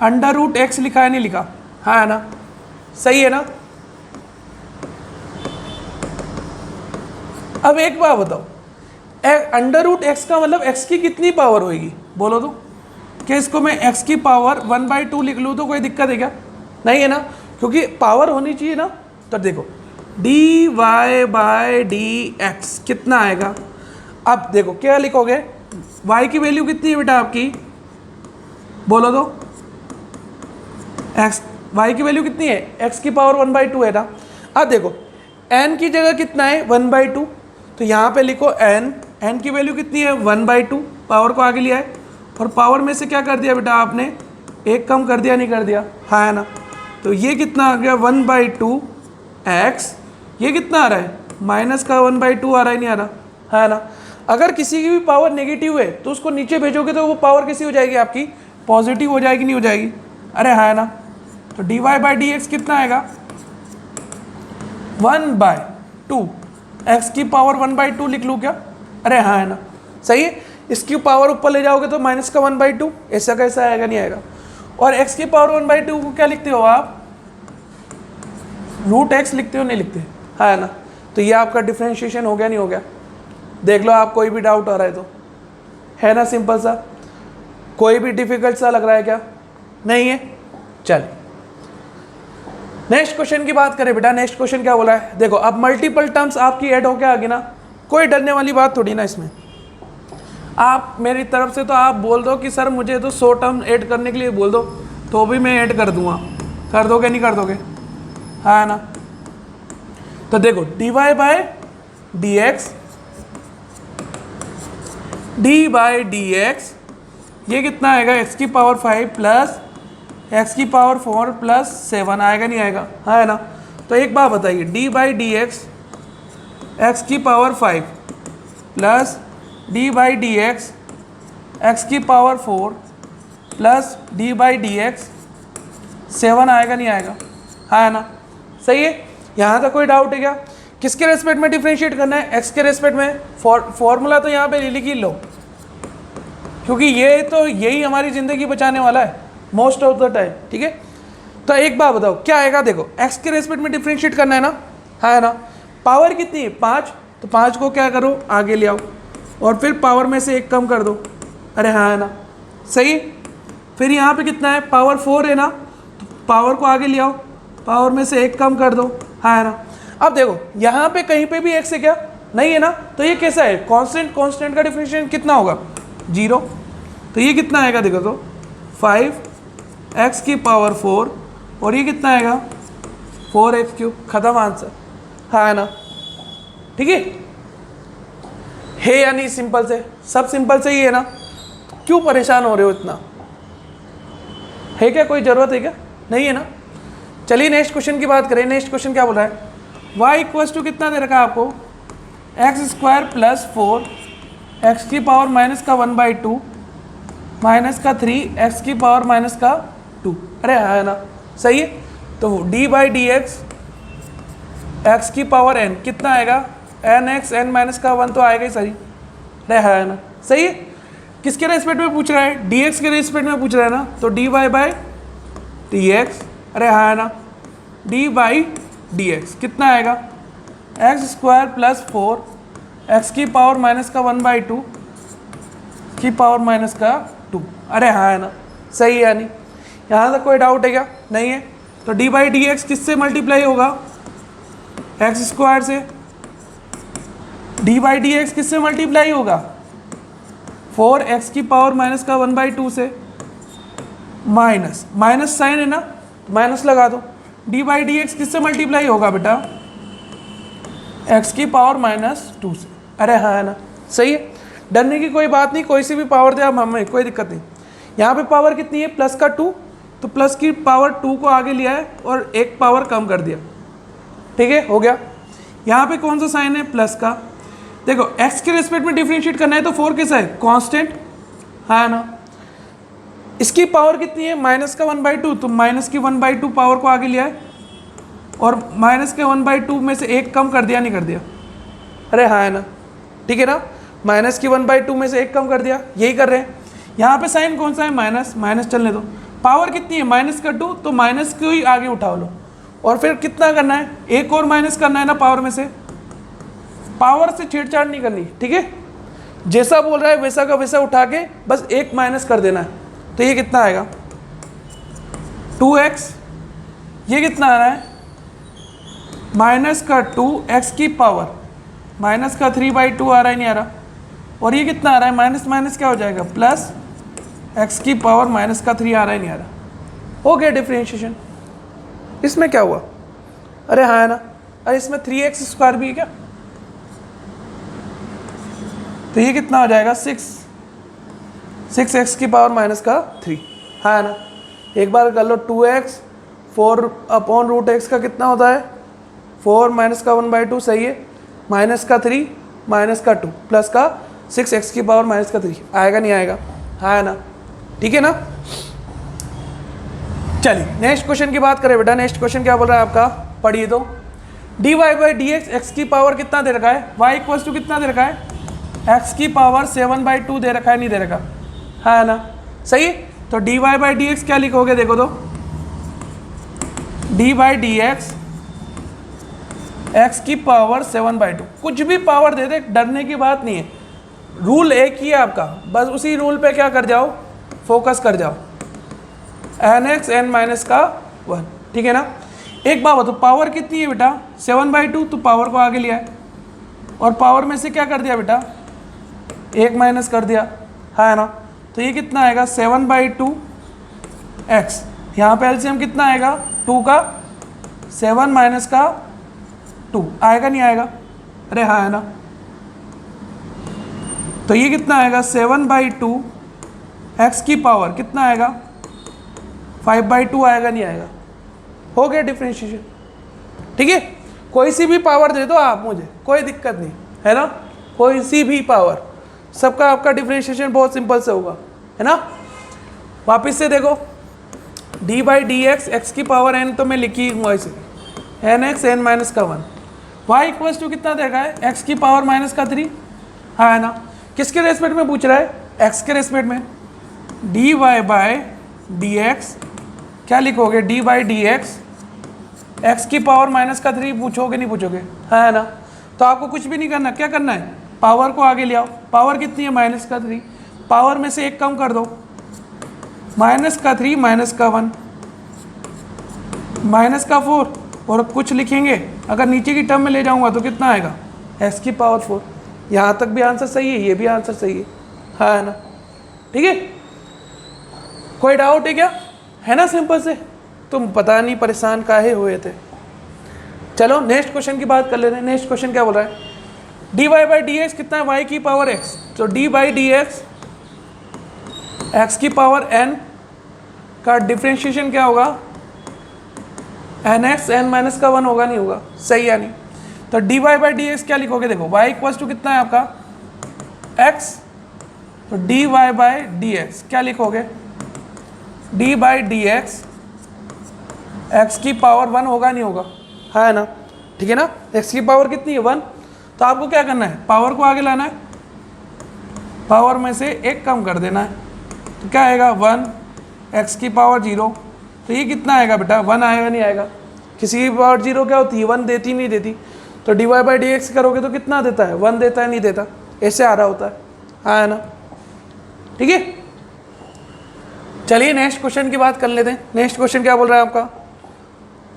√x लिखा है नहीं लिखा? हाँ है ना। सही है ना। अब एक बात बताओ, √x का मतलब x की कितनी पावर होगी? बोलो तो। क्या इसको मैं x की पावर 1/2 लिख लूँ तो कोई दिक्कत है क्या? नहीं है ना, क्योंकि पावर होनी चाहिए ना। तो देखो dy/dx कितना आएगा? अब देखो क्या लिखोगे? y की वैल्यू कितनी है बेटा आपकी? बोलो तो। y की वैल्यू कितनी है? x की पावर 1/2 है ना। अब देखो n की जगह कितना है? 1/2। तो यहाँ पे लिखो n की वैल्यू कितनी है? 1/2। पावर को आगे लिया है और पावर में से क्या कर दिया बेटा आपने? 1 कम कर दिया नहीं कर दिया? हाँ है ना। तो ये कितना आ गया? 1/2 x। ये कितना आ रहा है? माइनस का 1/2 आ रहा है नहीं आ रहा? है ना। अगर किसी की भी पावर नेगेटिव है तो उसको नीचे भेजोगे तो वो पावर कैसी हो जाएगी आपकी? पॉजिटिव हो जाएगी नहीं हो जाएगी? अरे हाँ है ना। तो dy/dx कितना आएगा? 1/2 x की पावर 1/2 लिख लूँ क्या? अरे हाँ है ना। सही है। इसकी पावर ऊपर ले जाओगे तो माइनस का 1/2, ऐसा कैसा आएगा? नहीं आएगा। और x की पावर 1/2 को क्या लिखते हो आप? √x लिखते हो नहीं लिखते? हाँ है ना। तो ये आपका डिफरेंशिएशन हो गया नहीं हो गया? देख लो आप, कोई भी डाउट आ रहा है तो, है ना सिंपल सा। कोई भी डिफिकल्ट सा लग रहा है क्या? नहीं है। चल नेक्स्ट क्वेश्चन की बात करें बेटा। नेक्स्ट क्वेश्चन क्या बोला है? देखो अब मल्टीपल टर्म्स आपकी ऐड होके आ गई ना, कोई डरने वाली बात थोड़ी ना इसमें। आप मेरी तरफ से तो आप बोल दो कि सर मुझे तो 100 टर्म ऐड करने के लिए बोल दो, तो भी मैं ऐड कर दूंगा। कर दोगे नहीं कर दोगे? हाँ ना। तो देखो dy/dx ये कितना आएगा? x की पावर 5 प्लस x की पावर 4 प्लस 7 आएगा नहीं आएगा? हाँ है ना। तो एक बात बताइए, dy/dx x की पावर 5 प्लस dy/dx x की पावर 4 प्लस dy/dx 7 आएगा नहीं आएगा? हाँ है ना। सही है। यहाँ तक कोई डाउट है क्या? किसके रेस्पेक्ट में डिफरेंशिएट करना है? x के रेस्पेक्ट में। फॉर्मूला तो यहाँ पे लिख ही लो, क्योंकि ये तो यही हमारी ज़िंदगी बचाने वाला है मोस्ट ऑफ द टाइम। ठीक है। तो एक बात बताओ क्या आएगा? देखो x के रेस्पेक्ट में डिफरेंशिएट करना है ना, है ना। पावर कितनी है? 5। तो 5 को क्या करो? आगे ले आओ और फिर पावर में से 1 कम कर दो। अरे हाँ है ना। सही। फिर यहाँ पे कितना है? पावर 4 है ना, तो पावर को आगे ले आओ, पावर में से 1 कम कर दो। हाँ है ना। अब देखो यहाँ पे कहीं पे भी x है क्या? नहीं है ना। तो ये कैसा है? कांस्टेंट का डिफरेंशिएशन कितना होगा? 0। तो ये कितना आएगा? देखो तो 5x की पावर 4 और ये कितना आएगा? 4x3। खत्म आंसर। हाँ है ना। ठीक है या नहीं? सिंपल से, सब सिंपल से ही है ना। क्यों परेशान हो रहे हो इतना? है क्या कोई ज़रूरत है क्या? नहीं है ना। चलिए नेक्स्ट क्वेश्चन की बात करें। नेक्स्ट क्वेश्चन क्या बोल रहा है? y इक्वल्स टू कितना दे रखा है आपको? एक्स स्क्वायर प्लस 4 एक्स की पावर माइनस का 1/2 माइनस का 3 एक्स की पावर माइनस का 2। अरे है ना, सही है। तो d by D x x की पावर n कितना आएगा? एन एक्स एन माइनस का 1 तो आएगा ही सही। अरे है ना, सही है। किसके रेस्पेक्ट में पूछ रहा है? डी एक्स के रेस्पेक्ट में पूछ रहा है ना, तो D Y by D X. अरे हाँ है ना, डी बाई डी एक्स कितना आएगा? एक्स स्क्वायर प्लस 4 एक्स की पावर माइनस का 1/2 की पावर माइनस का 2। अरे हाँ है ना, सही है। यानी यहाँ तक कोई डाउट है क्या? नहीं है। तो डी बाई डी एक्स किससे मल्टीप्लाई होगा? एक्स स्क्वायर से। डी बाई डी एक्स किससे मल्टीप्लाई होगा? 4 एक्स की पावर माइनस का 1/2 से। माइनस माइनस साइन है ना, माइनस लगा दो। डी बाई डी एक्स किससे मल्टीप्लाई होगा बेटा? एक्स की पावर माइनस 2 से। अरे हाँ है ना, सही है। डरने की कोई बात नहीं, कोई सी भी पावर दे आप हमें, कोई दिक्कत नहीं। यहाँ पे पावर कितनी है? प्लस का 2, तो प्लस की पावर 2 को आगे लिया है और एक पावर कम कर दिया। ठीक है, हो गया। यहाँ पे कौन सा साइन है? प्लस का। देखो x के रेस्पेक्ट में डिफरेंशिएट करना है तो 4 कैसा है? कांस्टेंट, हाँ ना। इसकी पावर कितनी है? माइनस का 1/2, तो माइनस की 1/2 पावर को आगे लिया है और माइनस के 1/2 में से एक कम कर दिया, नहीं कर दिया? अरे हाँ है ना, ठीक है ना। माइनस की 1/2 में से एक कम कर दिया, यही कर रहे हैं। यहाँ पे साइन कौन सा है? माइनस, माइनस चलने दो। पावर कितनी है? माइनस का 2, तो माइनस को ही आगे उठा लो और फिर कितना करना है? एक और माइनस करना है ना पावर में से। पावर से छेड़छाड़ नहीं करनी, ठीक है। जैसा बोल रहा है वैसा का वैसा उठा के बस एक माइनस कर देना है। तो ये कितना आएगा? 2x। ये कितना आ रहा है? माइनस का 2 एक्स की पावर माइनस का 3/2 आ रहा है, नहीं आ रहा? और ये कितना आ रहा है? माइनस माइनस क्या हो जाएगा? प्लस एक्स की पावर माइनस का 3 आ रहा है, नहीं आ रहा? हो गया डिफरेंशिएशन। इसमें क्या हुआ? अरे हाँ है ना। अरे इसमें 3x स्क्वायर भी है क्या? तो ये कितना हो जाएगा? 6x की पावर माइनस का 3, हाँ है ना। एक बार कर लो, 2x 4/√x का कितना होता है? 4 माइनस का 1/2, सही है। माइनस का 3 माइनस का 2 प्लस का 6x की पावर माइनस का 3 आएगा, नहीं आएगा? हाँ है ना, ठीक है ना। चलिए नेक्स्ट क्वेश्चन की बात करें बेटा। नेक्स्ट क्वेश्चन क्या बोल रहा है आपका? पढ़िए तो। D Y by D x x की पावर कितना दे रखा है? y इक्वल्स टू कितना दे रखा है? एक्स की पावर 7/2 दे रखा है, नहीं दे रखा? हाँ है ना, सही है। तो D Y by D x क्या लिखोगे? देखो तो, d by D x x की पावर 7/2। कुछ भी पावर दे दे, डरने की बात नहीं है। रूल एक ही है आपका, बस उसी रूल पे क्या कर जाओ? फोकस कर जाओ। एन एक्स एन माइनस का 1, ठीक है ना। एक बात बताओ, पावर कितनी है बेटा? 7/2, तो पावर को आगे लिया है और पावर में से क्या कर दिया बेटा? एक माइनस कर दिया, है ना। तो ये कितना आएगा? 7/2 एक्स। यहाँ पे एलसीएम कितना आएगा? 2 का 7 माइनस का 2 आएगा, नहीं आएगा? अरे हाँ है ना। तो ये कितना आएगा? 7/2 एक्स की पावर कितना आएगा? 5/2 आएगा, नहीं आएगा? हो गया डिफरेंशिएशन, ठीक है। कोई सी भी पावर दे दो आप मुझे, कोई दिक्कत नहीं है ना। कोई सी भी पावर, सबका आपका डिफरेंशिएशन बहुत सिंपल से होगा, है ना। वापस से देखो, D by D x x की पावर n तो मैं लिखी हूँ ऐसे, एन एक्स एन माइनस का 1। वाई इक्वल्स टू कितना देखा है? एक्स की पावर माइनस का 3, हाँ है ना। किसके रेस्पेक्ट में पूछ रहा है? एक्स के रेस्पेक्ट में। D Y by D x क्या लिखोगे? D by D x x की पावर माइनस का 3 पूछोगे, नहीं पूछोगे? हाँ है ना। तो आपको कुछ भी नहीं करना, क्या करना है? पावर को आगे ले आओ। पावर कितनी है? माइनस का 3। पावर में से एक कम कर दो, माइनस का 3 माइनस का 1 माइनस का 4, और कुछ लिखेंगे अगर नीचे की टर्म में ले जाऊंगा तो कितना आएगा? एक्स की पावर 4। यहाँ तक भी आंसर सही है, ये भी आंसर सही है, हाँ है ना, ठीक है। कोई डाउट है क्या? है ना, सिंपल से। तुम पता नहीं परेशान काहे हुए थे। चलो नेक्स्ट क्वेश्चन की बात कर लेते हैं। नेक्स्ट क्वेश्चन क्या बोल रहा है? D Y by D x कितना है? वाई की पावर एक्स। तो d by D x x की पावर n का डिफ्रेंशिएशन क्या होगा, एन एक्स एन माइनस का 1 होगा, नहीं होगा, सही या नहीं। तो D Y by D x क्या लिखोगे, देखो y इक्वल्स टू कितना है आपका x, तो D Y by D x क्या लिखोगे, d by D x, x की पावर 1 होगा, नहीं होगा, है ना, ठीक है ना। x की पावर कितनी है 1, तो आपको क्या करना है, पावर को आगे लाना है, पावर में से एक कम कर देना है, तो क्या आएगा 1, x की पावर 0, तो ये कितना आएगा बेटा 1 आएगा, नहीं आएगा, किसी की पावर 0 क्या होती है 1 देती नहीं देती, तो D Y by D x करोगे तो कितना देता है 1 देता है, नहीं देता, ऐसे आ रहा होता है, हाँ है ना, ठीक है। चलिए नेक्स्ट क्वेश्चन की बात कर लेते हैं। नेक्स्ट क्वेश्चन क्या बोल रहा है आपका,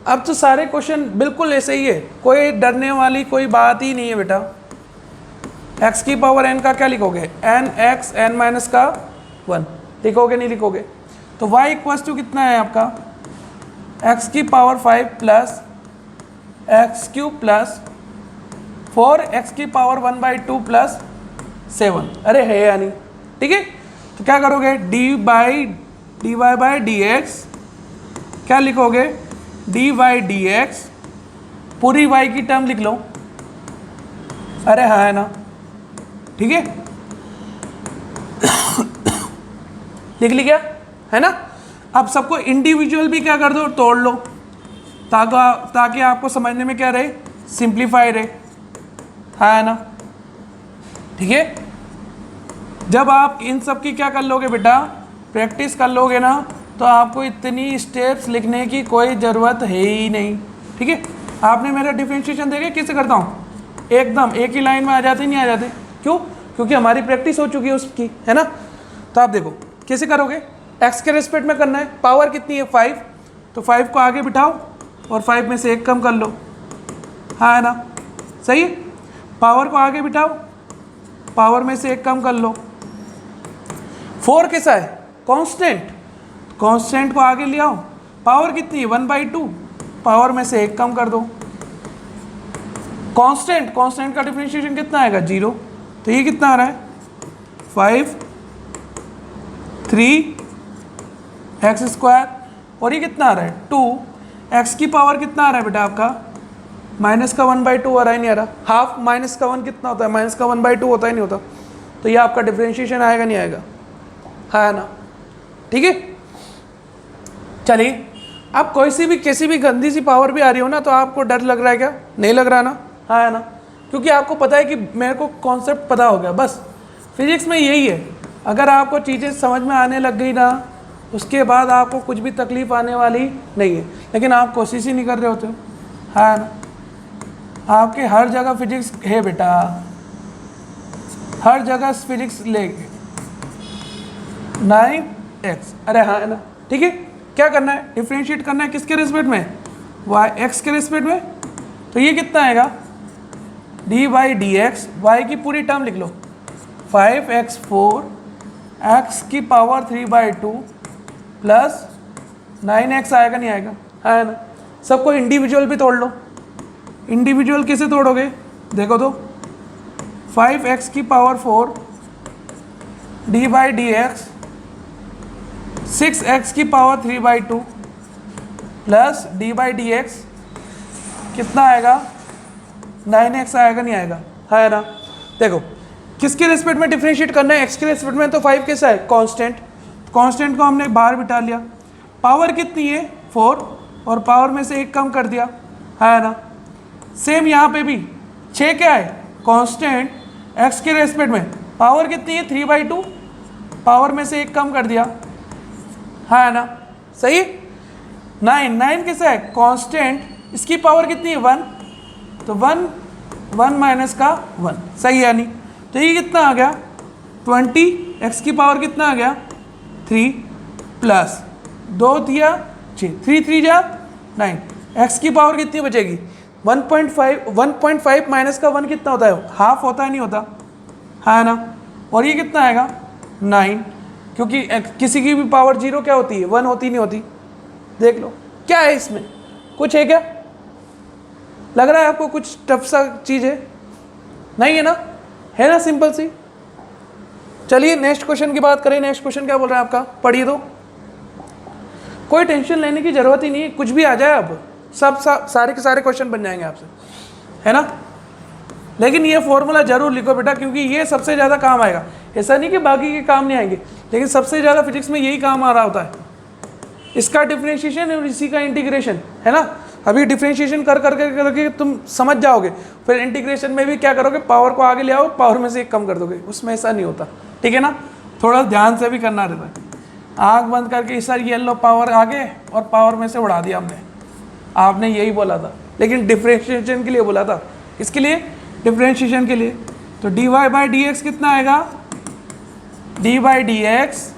अब तो सारे क्वेश्चन बिल्कुल ऐसे ही है, कोई डरने वाली कोई बात ही नहीं है बेटा। x की पावर n का क्या लिखोगे, n x n माइनस का 1 लिखोगे, नहीं लिखोगे, तो y इक्वल्स टू कितना है आपका x की power 5 plus x cube plus 4x की पावर 1/2 प्लस 7, अरे है या नहीं, ठीक है। तो क्या करोगे, d Y by D x क्या लिखोगे, डी वाई डी एक्स पूरी y की टर्म लिख लो, अरे हाँ है ना, ठीक है लिख ली क्या, है ना। अब सबको इंडिविजुअल भी क्या कर दो, तोड़ लो, ताकि आपको समझने में क्या रहे, सिंप्लीफाई रहे, है ना, ठीक है। जब आप इन सब की क्या कर लोगे बेटा, प्रैक्टिस कर लोगे ना, तो आपको इतनी स्टेप्स लिखने की कोई ज़रूरत है ही नहीं, ठीक है। आपने मेरा डिफरेंशिएशन देखे किससे करता हूँ, एकदम एक ही लाइन में आ जाते, नहीं आ जाते, क्यों, क्योंकि हमारी प्रैक्टिस हो चुकी है उसकी, है ना। तो आप देखो कैसे करोगे, एक्स के रेस्पेक्ट में करना है, पावर कितनी है 5, तो 5 को आगे बिठाओ और 5 में से एक कम कर लो, हाँ है ना, सही है। पावर को आगे बिठाओ, पावर में से एक कम कर लो। 4 कैसा है, कांस्टेंट, कांस्टेंट को आगे ले आओ, पावर कितनी है 1/2, पावर में से एक कम कर दो। कांस्टेंट, कांस्टेंट का डिफरेंशिएशन कितना आएगा 0, तो ये कितना आ रहा है 5 3x², और ये कितना आ रहा है 2, x की पावर कितना आ रहा है बेटा आपका माइनस का 1/2 आ रहा है, नहीं आ रहा, हाफ माइनस का 1 कितना होता है, माइनस का 1/2 होता है, नहीं होता, तो ये आपका डिफरेंशिएशन आएगा, नहीं आएगा, है ना, ठीक है। चलिए अब कोई सी भी कैसी भी गंदी सी पावर भी आ रही हो ना, तो आपको डर लग रहा है क्या, नहीं लग रहा ना, हाँ है ना, क्योंकि आपको पता है कि मेरे को कॉन्सेप्ट पता हो गया, बस फिजिक्स में यही है, अगर आपको चीज़ें समझ में आने लग गई ना, उसके बाद आपको कुछ भी तकलीफ आने वाली नहीं है, लेकिन आप कोशिश ही नहीं कर रहे होते हो, हाँ ना। आपके हर जगह फिजिक्स है बेटा, हर जगह फिजिक्स लेके 9x, अरे हाँ है ना, ठीक है। क्या करना है, डिफ्रेंशिएट करना है किसके रेस्पेक्ट में, x के रेस्पेक्ट में, तो ये कितना आएगा D by D x, y की पूरी टर्म लिख लो 5x4 x की पावर 3/2 प्लस 9x आएगा, नहीं आएगा, है ना। सबको इंडिविजुअल भी तोड़ लो, इंडिविजुअल कैसे तोड़ोगे, देखो तो 5x की power 4 D by D x 6x की power 3/2 plus D by D x कितना आएगा 9x आएगा, नहीं आएगा, है ना। देखो किसके रेस्पेक्ट में डिफरेंशिएट करना है, x के रेस्पेक्ट में, तो 5 कैसा है कांस्टेंट, कांस्टेंट को हमने बाहर बिठा लिया, पावर कितनी है 4 और पावर में से एक कम कर दिया, है ना। सेम यहाँ पे भी 6 क्या है कांस्टेंट, x के रेस्पेक्ट में पावर कितनी है 3/2, पावर में से एक कम कर दिया, है ना, सही। 9 कैसा है कांस्टेंट, इसकी पावर कितनी है 1, तो 1 माइनस का 1, सही है नहीं, तो ये कितना आ गया 20, x की पावर कितना आ गया 3 प्लस 2 दिया 6, 3 3 जा 9, x की पावर कितनी बचेगी 1.5 माइनस का 1 कितना होता है, हाफ होता है, नहीं होता, है ना। और ये कितना आएगा 9, क्योंकि किसी की भी पावर 0 क्या होती है 1 होती, नहीं होती। देख लो क्या है इसमें, कुछ है क्या, लग रहा है आपको कुछ टफ सा चीज़ है, नहीं है ना, है ना, सिंपल सी, चलिए नेक्स्ट क्वेश्चन की बात करें। नेक्स्ट क्वेश्चन क्या बोल रहा है आपका, पढ़िए तो। कोई टेंशन लेने की जरूरत ही नहीं है, कुछ भी आ जाए अब सब सारे के सारे क्वेश्चन बन जाएंगे आपसे, है ना। लेकिन ये फॉर्मूला जरूर लिखो बेटा, क्योंकि ये सबसे ज़्यादा काम आएगा। ऐसा नहीं कि बाकी के काम नहीं आएंगे, लेकिन सबसे ज़्यादा फिजिक्स में यही काम आ रहा होता है, इसका डिफरेंशिएशन और इसी का इंटीग्रेशन, है ना। अभी डिफरेंशिएशन कर करके तुम समझ जाओगे, फिर इंटीग्रेशन में भी क्या करोगे, पावर को आगे ले आओ, पावर में से एक कम कर दोगे। उसमें ऐसा नहीं होता, ठीक है ना। थोड़ा ध्यान से भी करना रहता है। आँख बंद करके इस सारी येलो पावर आगे और पावर में से उड़ा दिया हमने, आपने यही बोला था, लेकिन डिफरेंशिएशन के लिए बोला था। इसके लिए डिफरेंशिएशन के लिए तो dy बाई डी एक्स कितना आएगा, D by D x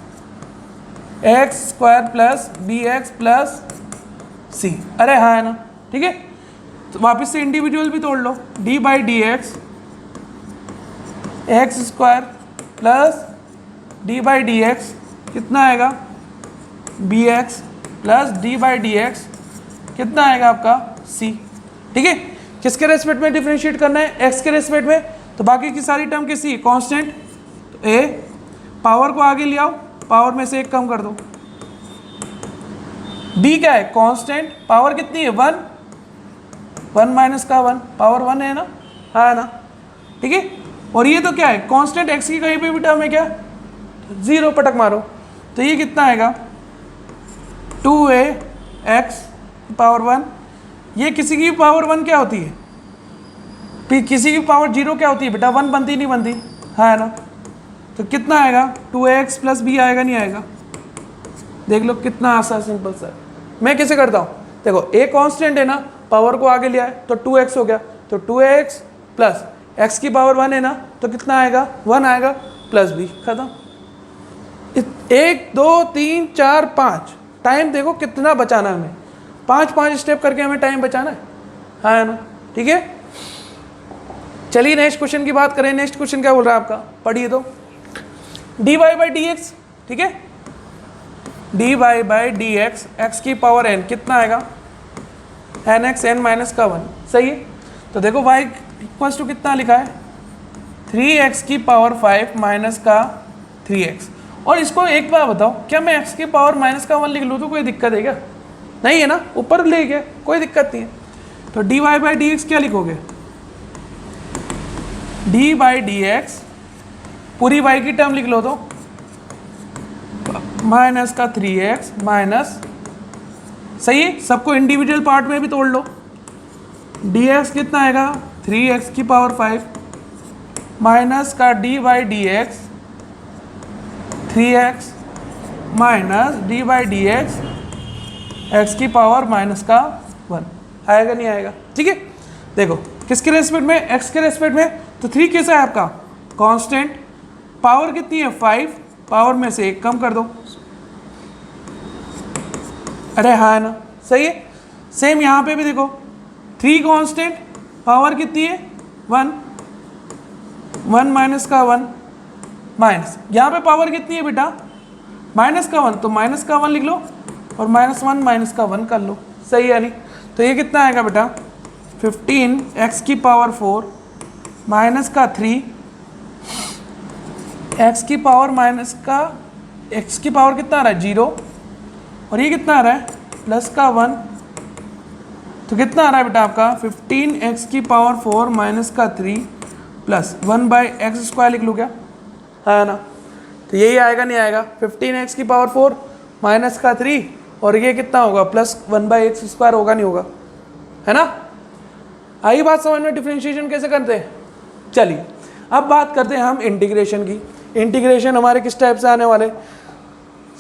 X square plus B X plus C. अरे हाँ है ना, ठीक है। तो वापस से इंडिविजुअल भी तोड़ लो, D by D x X square plus D by D x कितना आएगा, B X plus D by D x कितना आएगा आपका सी। ठीक है, किसके रेस्पेक्ट में डिफरेंशिएट करना है, एक्स के रेस्पेक्ट में। तो बाकी की सारी टर्म किसी कांस्टेंट, तो ए पावर को आगे ले आओ, पावर में से एक कम कर दो। बी क्या है, कांस्टेंट, पावर कितनी है 1, 1 माइनस का 1, पावर 1 है ना, हाँ है ना, ठीक है। और ये तो क्या है, कांस्टेंट एक्स की कहीं पे भी टर्म है क्या, 0 पटक मारो, तो ये कितना आएगा 2a x पावर 1। ये किसी की पावर 1 क्या होती है, किसी की पावर 0 क्या होती है बेटा, 1 बनती नहीं बनती, हाँ है ना। तो कितना आएगा 2ax प्लस बी आएगा नहीं आएगा, देख लो कितना आसान सिंपल सा। मैं कैसे करता हूँ, देखो a कांस्टेंट है ना, पावर को आगे लिया है तो 2x हो गया, तो 2x प्लस x की पावर 1 है ना, तो कितना आएगा 1 आएगा प्लस बी, खत्म। 1 2 3 4 5, टाइम देखो कितना बचाना है हमें, 5 स्टेप करके हमें टाइम बचाना है, हाँ है ना, ठीक है। चलिए नेक्स्ट क्वेश्चन की बात करें। नेक्स्ट क्वेश्चन क्या बोल रहा है आपका, पढ़िए तो। D Y by D x, ठीक है, d Y by D x x की पावर एन कितना आएगा, एन एक्स एन माइनस का 1, सही है। तो देखो वाई इक्वल्स टू कितना लिखा है 3x की पावर 5 माइनस का 3x। और इसको एक बार बताओ, क्या मैं x की पावर माइनस का 1 लिख लूँ तो कोई दिक्कत है क्या, नहीं है ना, ऊपर ले गया कोई दिक्कत नहीं है। तो D Y by D x क्या लिखोगे, डी बाई डी एक्स पूरी y की टर्म लिख लो तो माइनस का 3x माइनस, सही है, सबको इंडिविजुअल पार्ट में भी तोड़ लो। dx कितना आएगा 3x की पावर 5 माइनस का D by D x 3x minus D by D x x की पावर माइनस का 1, आएगा नहीं आएगा, ठीक है। देखो किसके रेस्पेक्ट में, x के रेस्पेक्ट में, तो 3 कैसा है आपका कांस्टेंट, पावर कितनी है 5, पावर में से एक कम कर दो, अरे हाँ है ना, सही है। सेम यहाँ पे भी देखो 3 कांस्टेंट, पावर कितनी है 1, 1 माइनस का 1 माइनस, यहाँ पे पावर कितनी है बेटा माइनस का 1, तो माइनस का 1 लिख लो और माइनस 1 माइनस का 1 कर लो, सही है नहीं। तो ये कितना आएगा बेटा 15x की पावर 4 माइनस का 3 x की पावर माइनस का, x की पावर कितना आ रहा है 0, और ये कितना आ रहा है प्लस का 1, तो कितना आ रहा है बेटा आपका 15x की पावर 4 माइनस का 3 प्लस 1 बाई एक्स स्क्वायर लिख लूँ क्या, है ना। तो यही आएगा नहीं आएगा 15x की पावर 4 माइनस का 3, और ये कितना होगा प्लस 1 बाई एक्स स्क्वायर, होगा नहीं होगा, है ना। आई बात समझ में, डिफरेंशिएशन कैसे करते हैं। चलिए अब बात करते हैं हम इंटीग्रेशन की। इंटीग्रेशन हमारे किस टाइप से आने वाले,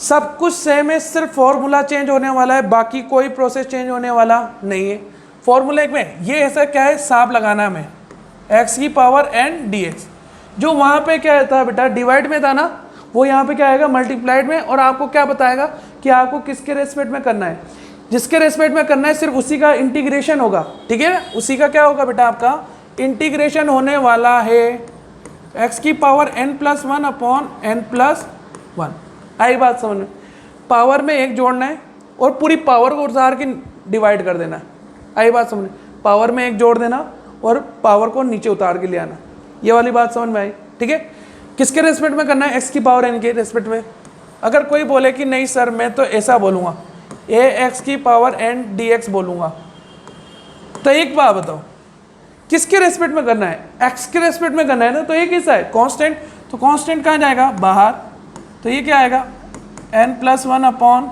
सब कुछ सेम है, सिर्फ फॉर्मूला चेंज होने वाला है, बाकी कोई प्रोसेस चेंज होने वाला नहीं है। फॉर्मूले में ये ऐसा क्या है, सांप लगाना है हमें, x की पावर n dx, जो वहाँ पे क्या था बेटा डिवाइड में था ना, वो यहाँ पे क्या आएगा मल्टीप्लाइड में, और आपको क्या बताएगा कि आपको किसके रेस्पेक्ट में करना है, जिसके रेस्पेक्ट में करना है सिर्फ उसी का इंटीग्रेशन होगा, ठीक है। उसी का क्या होगा बेटा आपका इंटीग्रेशन होने वाला है, x की power n plus 1 upon n plus 1। आई बात समझ में, पावर में एक जोड़ना है और पूरी पावर को उतार के डिवाइड कर देना है, आई बात समझ में, पावर में एक जोड़ देना और पावर को नीचे उतार के ले आना, ये वाली बात समझ में आई, ठीक है। किसके रेस्पेक्ट में करना है, एक्स की पावर एन के रेस्पेक्ट में। अगर कोई बोले कि नहीं सर मैं तो ऐसा बोलूँगा, ए एक्स की पावर एन डी एक्स बोलूँगा, तो एक बात बताओ किसके रेस्पेक्ट में करना है, एक्स के रेस्पेक्ट में करना है ना, तो ये कैसा है कांस्टेंट, तो कांस्टेंट कहाँ जाएगा बाहर, तो ये क्या आएगा n+1 अपॉन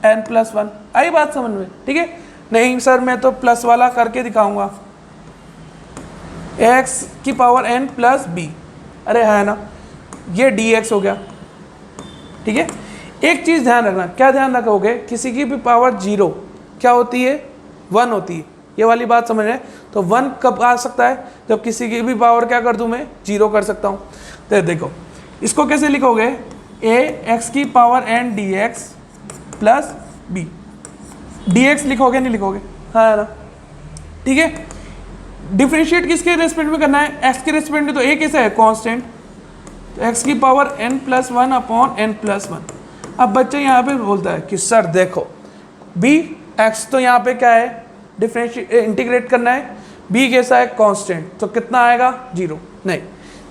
n+1। आई बात समझ में, ठीक है। नहीं सर मैं तो प्लस वाला करके दिखाऊंगा, एक्स की पावर एन प्लस बी, अरे है ना, ये dx हो गया, ठीक है। एक चीज़ ध्यान रखना, क्या ध्यान रखोगे, किसी की भी पावर 0 क्या होती है 1 होती है, ये वाली बात समझ रहे हैं। तो 1 कब आ सकता है, जब किसी की भी पावर क्या कर दूं मैं 0 कर सकता हूँ। तो देखो इसको कैसे लिखोगे, ए एक्स की power n d x plus b, d x लिखोगे नहीं लिखोगे, हाँ ना, ठीक है। डिफरेंशिएट किसके रेस्पेक्ट में करना है, एक्स के रेस्पेक्ट में, तो ए कैसे है कांस्टेंट, तो एक्स की पावर n+1 अपॉन n+1। अब बच्चा यहाँ पे बोलता है कि सर देखो बी एक्स तो यहाँ पे क्या है डिफरेंशिएट इंटीग्रेट करना है, बी कैसा है कांस्टेंट, तो कितना आएगा 0, नहीं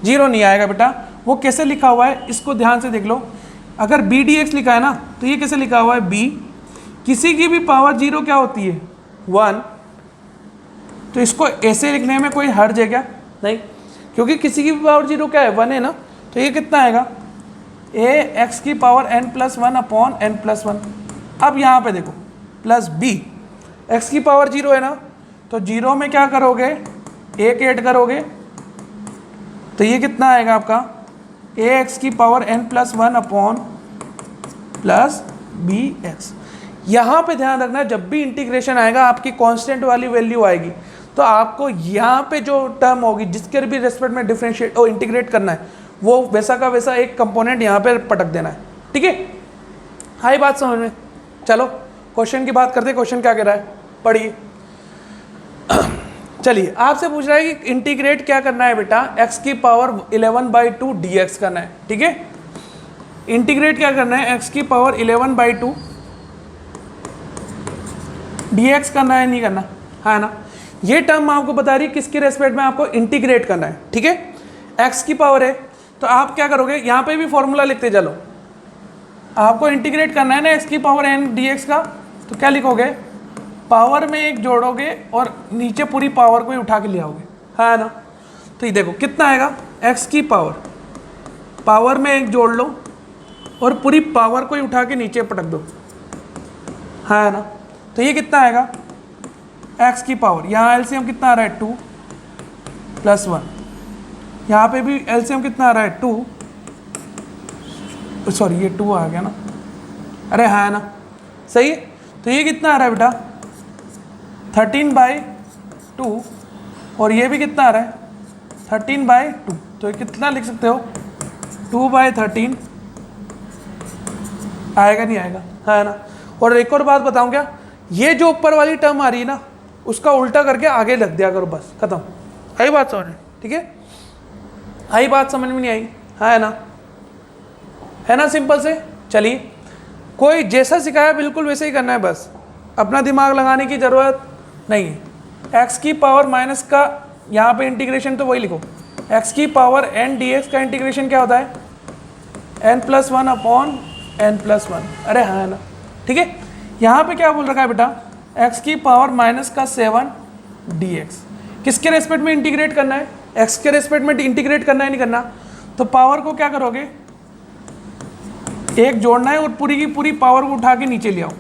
0 नहीं आएगा बेटा। वो कैसे लिखा हुआ है इसको ध्यान से देख लो, अगर बी डी एक्स लिखा है ना, तो ये कैसे लिखा हुआ है, बी किसी की भी पावर 0 क्या होती है 1, तो इसको ऐसे लिखने में कोई हर्ज है क्या, नहीं, क्योंकि किसी की भी पावर 0 क्या है 1 है ना, तो ये कितना आएगा ए एक्स की पावर n+1 अपॉन n+1। अब यहाँ पे देखो प्लस बी, एक्स की पावर 0 है ना, तो 0 में क्या करोगे 1 ऐड करोगे, तो ये कितना आएगा आपका ए एक्स की power n+1 upon plus B x. यहाँ पे ध्यान रखना जब भी इंटीग्रेशन आएगा आपकी कांस्टेंट वाली वैल्यू आएगी, तो आपको यहाँ पे जो टर्म होगी जिसके भी रेस्पेक्ट में डिफरेंशिएट और इंटीग्रेट करना है, वो वैसा का वैसा एक कंपोनेंट यहाँ पे पटक देना है, ठीक है। हाई बात समझ में, चलो क्वेश्चन की बात करते हैं, क्वेश्चन क्या कह रहा है पढ़िए। चलिए आपसे पूछ रहा है कि इंटीग्रेट क्या करना है बेटा, x की पावर 11/2 dx करना है, ठीक है। इंटीग्रेट क्या करना है, x की पावर 11/2 dx करना है, नहीं करना, है ना। ये टर्म आपको बता रही है किसके रेस्पेक्ट में आपको इंटीग्रेट करना है, ठीक है। x की पावर है तो आप क्या करोगे, यहाँ पे भी फॉर्मूला लिखते चलो, आपको इंटीग्रेट करना है ना x की पावर n dx का, तो क्या लिखोगे, पावर में एक जोड़ोगे और नीचे पूरी पावर को ही उठा के ले आओगे, है ना। तो ये देखो कितना आएगा, x की पावर में एक जोड़ लो और पूरी पावर को ही उठा के नीचे पटक दो, है ना। तो ये कितना आएगा x की पावर, यहाँ एलसीएम कितना आ रहा है 2 + 1, यहाँ पे भी एलसीएम कितना आ रहा है 2, सॉरी ये 2 आ गया ना, अरे है ना, सही है। तो ये कितना आ रहा है बेटा 13/2, और ये भी कितना आ रहा है 13/2, तो ये कितना लिख सकते हो 2/13 आएगा, नहीं आएगा, है ना। और एक और बात बताऊं क्या, ये जो ऊपर वाली टर्म आ रही है ना, उसका उल्टा करके आगे लग दिया करो, बस खत्म। आई बात समझ में, ठीक है। आई बात समझ में नहीं आई, है ना, सिंपल से। चलिए कोई जैसा सिखाया बिल्कुल वैसे ही करना है, बस अपना दिमाग लगाने की ज़रूरत नहीं है। एक्स की पावर माइनस का यहाँ पे इंटीग्रेशन तो वही लिखो, एक्स की पावर n dx का इंटीग्रेशन क्या होता है n+1 अपॉन n+1, अरे है ना, ठीक है। यहाँ पे क्या बोल रखा है बेटा, एक्स की पावर माइनस का 7 dx, किसके रेस्पेक्ट में इंटीग्रेट करना है, एक्स के रेस्पेक्ट में इंटीग्रेट करना है, नहीं करना। तो पावर को क्या करोगे, एक जोड़ना है और पूरी की पूरी पावर को उठा के नीचे ले आओ,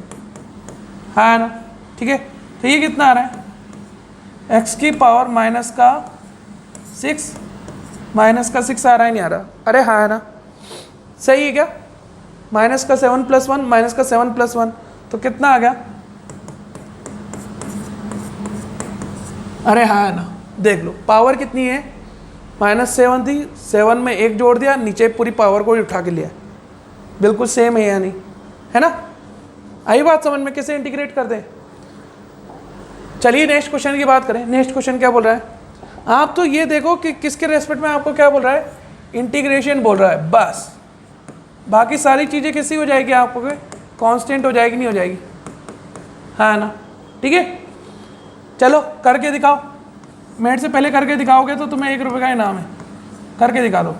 है ना, ठीक है। तो ये कितना आ रहा है, एक्स की पावर माइनस का 6 आ रहा है, नहीं आ रहा, अरे हाँ है ना, सही है क्या, माइनस का 7+1 माइनस का 7+1, तो कितना आ गया, अरे हाँ है ना, देख लो पावर कितनी है -7 थी, 7 में एक जोड़ दिया, नीचे पूरी पावर को ही उठा के लिया, बिल्कुल सेम है या नहीं, है ना। आई बात समझ में, कैसे इंटीग्रेट कर दें। चलिए नेक्स्ट क्वेश्चन की बात करें। नेक्स्ट क्वेश्चन क्या बोल रहा है, आप तो ये देखो कि किसके रेस्पेक्ट में आपको क्या बोल रहा है, इंटीग्रेशन बोल रहा है, बस बाकी सारी चीज़ें कैसी हो जाएगी, आपको कांस्टेंट हो जाएगी, नहीं हो जाएगी, है ना, ठीक है। चलो करके दिखाओ, मेरे से पहले करके दिखाओगे तो तुम्हें 1 रुपये का इनाम है, करके दिखा दो।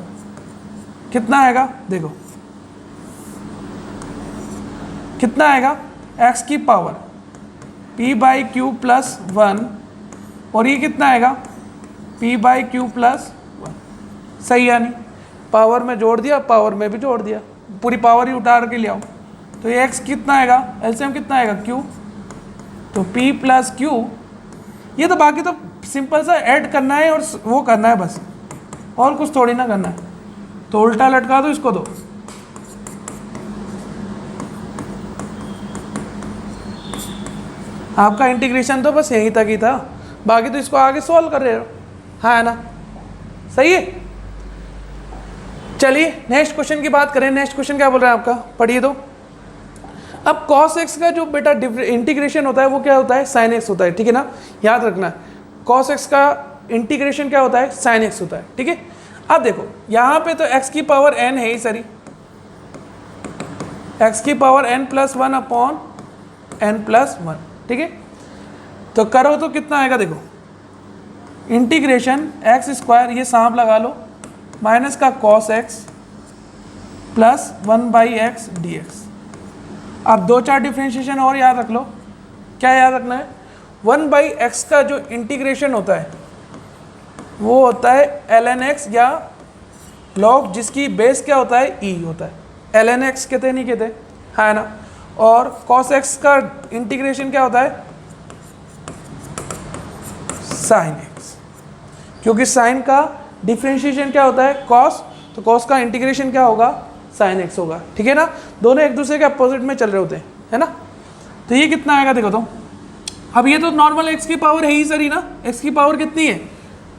कितना आएगा देखो, कितना आएगा x की पावर p/q प्लस 1 और ये कितना आएगा p/q प्लस 1। सही है नहीं, पावर में जोड़ दिया, पावर में भी जोड़ दिया, पूरी पावर ही उतार के ले आओ। तो ये x कितना आएगा, एलसीएम कितना आएगा q, तो p प्लस q। ये तो बाकी तो सिंपल सा ऐड करना है और वो करना है बस, और कुछ थोड़ी ना करना है। तो उल्टा लटका दो इसको, दो आपका इंटीग्रेशन तो बस यहीं तक ही था, बाकी तो इसको आगे सॉल्व कर रहे हो, हाँ है ना, सही है। चलिए नेक्स्ट क्वेश्चन की बात करें। नेक्स्ट क्वेश्चन क्या बोल रहा है आपका, पढ़िए तो। अब cos x का जो बेटा इंटीग्रेशन होता है वो क्या होता है, sin x होता है, ठीक है ना, याद रखना। cos x का इंटीग्रेशन क्या होता है, sin x होता है, ठीक है। अब देखो यहाँ पे तो x की पावर n है ही सरी, x की power n plus 1 upon n plus 1, ठीक है। तो करो तो कितना आएगा देखो, इंटीग्रेशन x स्क्वायर, ये सांप लगा लो, माइनस का cos x plus 1/x dx। अब दो चार डिफ्रेंशिएशन और याद रख लो। क्या याद रखना है, 1/x का जो इंटीग्रेशन होता है वो होता है ln x या log, जिसकी बेस क्या होता है e होता है। ln x कहते नहीं कहते, है ना। और cos x का इंटीग्रेशन क्या होता है, sin x, क्योंकि sin का डिफ्रेंशिएशन क्या होता है cos, तो cos का इंटीग्रेशन क्या होगा, sin x होगा, ठीक है ना। दोनों एक दूसरे के अपोजिट में चल रहे होते हैं, है ना। तो ये कितना आएगा देखो तो, अब ये तो नॉर्मल x की पावर है ही सरी ना, x की पावर कितनी है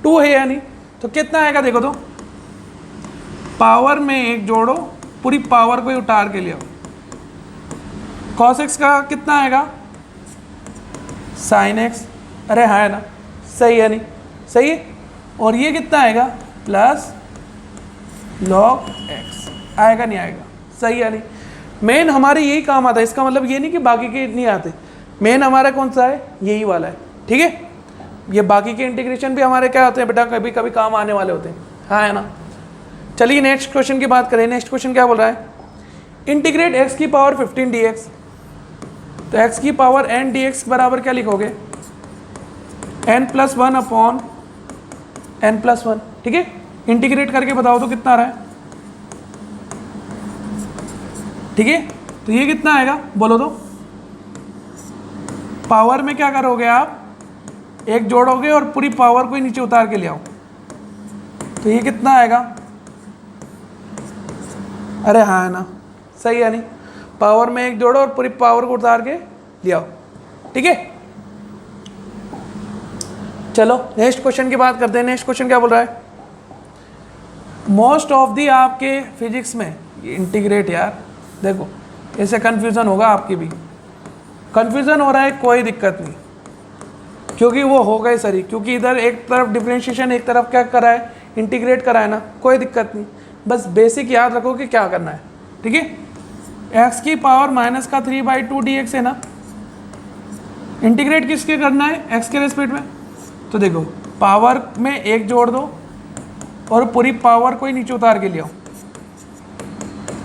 2 है यानी, तो कितना आएगा देखो तो, पावर में एक जोड़ो, पूरी पावर को ही उतार के ले आओ। cos x का कितना आएगा sin x, अरे हाँ है ना, सही है नहीं, सही है। और ये कितना आएगा प्लस log x, आएगा नहीं आएगा, सही है नहीं। मेन हमारे यही काम आता है, इसका मतलब ये नहीं कि बाकी के नहीं आते, मेन हमारा कौन सा है, यही वाला है, ठीक है। ये बाकी के इंटीग्रेशन भी हमारे क्या होते हैं बेटा, कभी कभी काम आने वाले होते हैं, हाँ है ना। चलिए नेक्स्ट क्वेश्चन की बात करें। नेक्स्ट क्वेश्चन क्या बोल रहा है, इंटीग्रेट x की पावर 15 dx। तो x की पावर n dx बराबर क्या लिखोगे, n plus 1 upon n plus 1, ठीक है। इंटीग्रेट करके बताओ तो कितना आ रहा है, ठीक है। तो ये कितना आएगा बोलो तो, पावर में क्या करोगे आप, एक जोड़ोगे और पूरी पावर को ही नीचे उतार के ले आओ। तो ये कितना आएगा, अरे हाँ है ना, सही है नहीं, पावर में एक जोड़ो और पूरी पावर को उतार के ले आओ, ठीक है। चलो नेक्स्ट क्वेश्चन की बात करते हैं। नेक्स्ट क्वेश्चन क्या बोल रहा है, मोस्ट ऑफ दी आपके फिजिक्स में इंटीग्रेट, यार देखो ऐसे कन्फ्यूज़न होगा, आपकी भी कन्फ्यूज़न हो रहा है, कोई दिक्कत नहीं, क्योंकि वो होगा ही सही, क्योंकि इधर एक तरफ डिफरेंशिएशन, एक तरफ क्या करा है, इंटीग्रेट करा है ना, कोई दिक्कत नहीं। बस बेसिक याद रखो कि क्या करना है, ठीक है। x की पावर माइनस का 3/2 dx है ना, इंटीग्रेट किसके करना है, x के रेस्पेक्ट में। तो देखो पावर में एक जोड़ दो और पूरी पावर को ही नीचे उतार के ले आओ,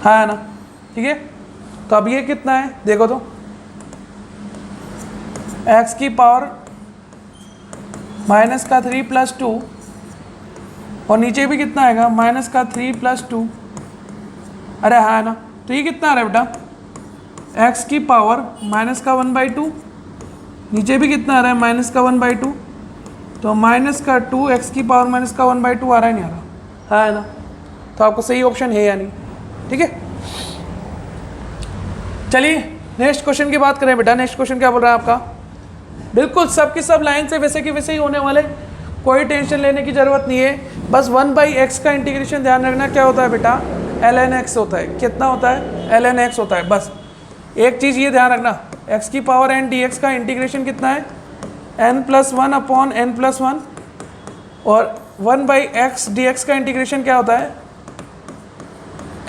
हाँ ना, ठीक है। तो अब ये कितना है देखो तो, x की पावर माइनस का 3 प्लस 2 और नीचे भी कितना आएगा माइनस का 3 प्लस 2, अरे हाँ ना। तो ये कितना आ रहा है बेटा, x की पावर माइनस का 1/2, नीचे भी कितना आ रहा है माइनस का 1/2, तो माइनस का 2 x की पावर माइनस का 1/2 आ रहा है नहीं आ रहा, है ना। तो आपको सही ऑप्शन है या नहीं, ठीक है। चलिए नेक्स्ट क्वेश्चन की बात करें बेटा। नेक्स्ट क्वेश्चन क्या बोल रहा है आपका, बिल्कुल सब की सब लाइन से वैसे की वैसे ही होने वाले, कोई टेंशन लेने की ज़रूरत नहीं है। बस 1/x का इंटीग्रेशन ध्यान रखना क्या होता है बेटा, ln x होता है। कितना होता है, ln x होता है। बस एक चीज़ ये ध्यान रखना, x की पावर n dx का इंटीग्रेशन कितना है, n plus 1 upon n plus 1, और 1/x dx का इंटीग्रेशन क्या होता है,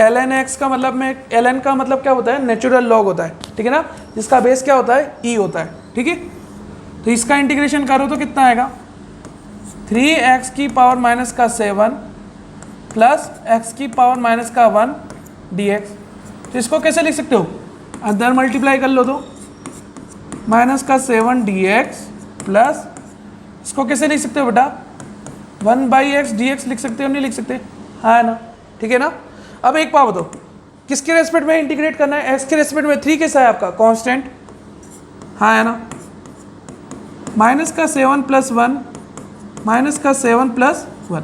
ln x का मतलब में ln का मतलब क्या होता है, नेचुरल लॉग होता है, ठीक है ना, जिसका बेस क्या होता है, e होता है, ठीक है। तो इसका इंटीग्रेशन करो तो कितना आएगा, 3x की पावर माइनस का 7 प्लस एक्स की पावर माइनस का 1 dx। तो इसको कैसे लिख सकते हो, अंदर मल्टीप्लाई कर लो तो माइनस का 7 dx प्लस इसको कैसे लिख सकते हो बेटा 1/x dx लिख सकते हो, नहीं लिख सकते, हाँ है ना, ठीक है ना। अब एक बात बताओ, किसके रेस्पेक्ट में इंटीग्रेट करना है, x के रेस्पेक्ट में। 3 कैसा है आपका कांस्टेंट, हाँ है ना, माइनस का 7 प्लस 1 माइनस का 7 प्लस 1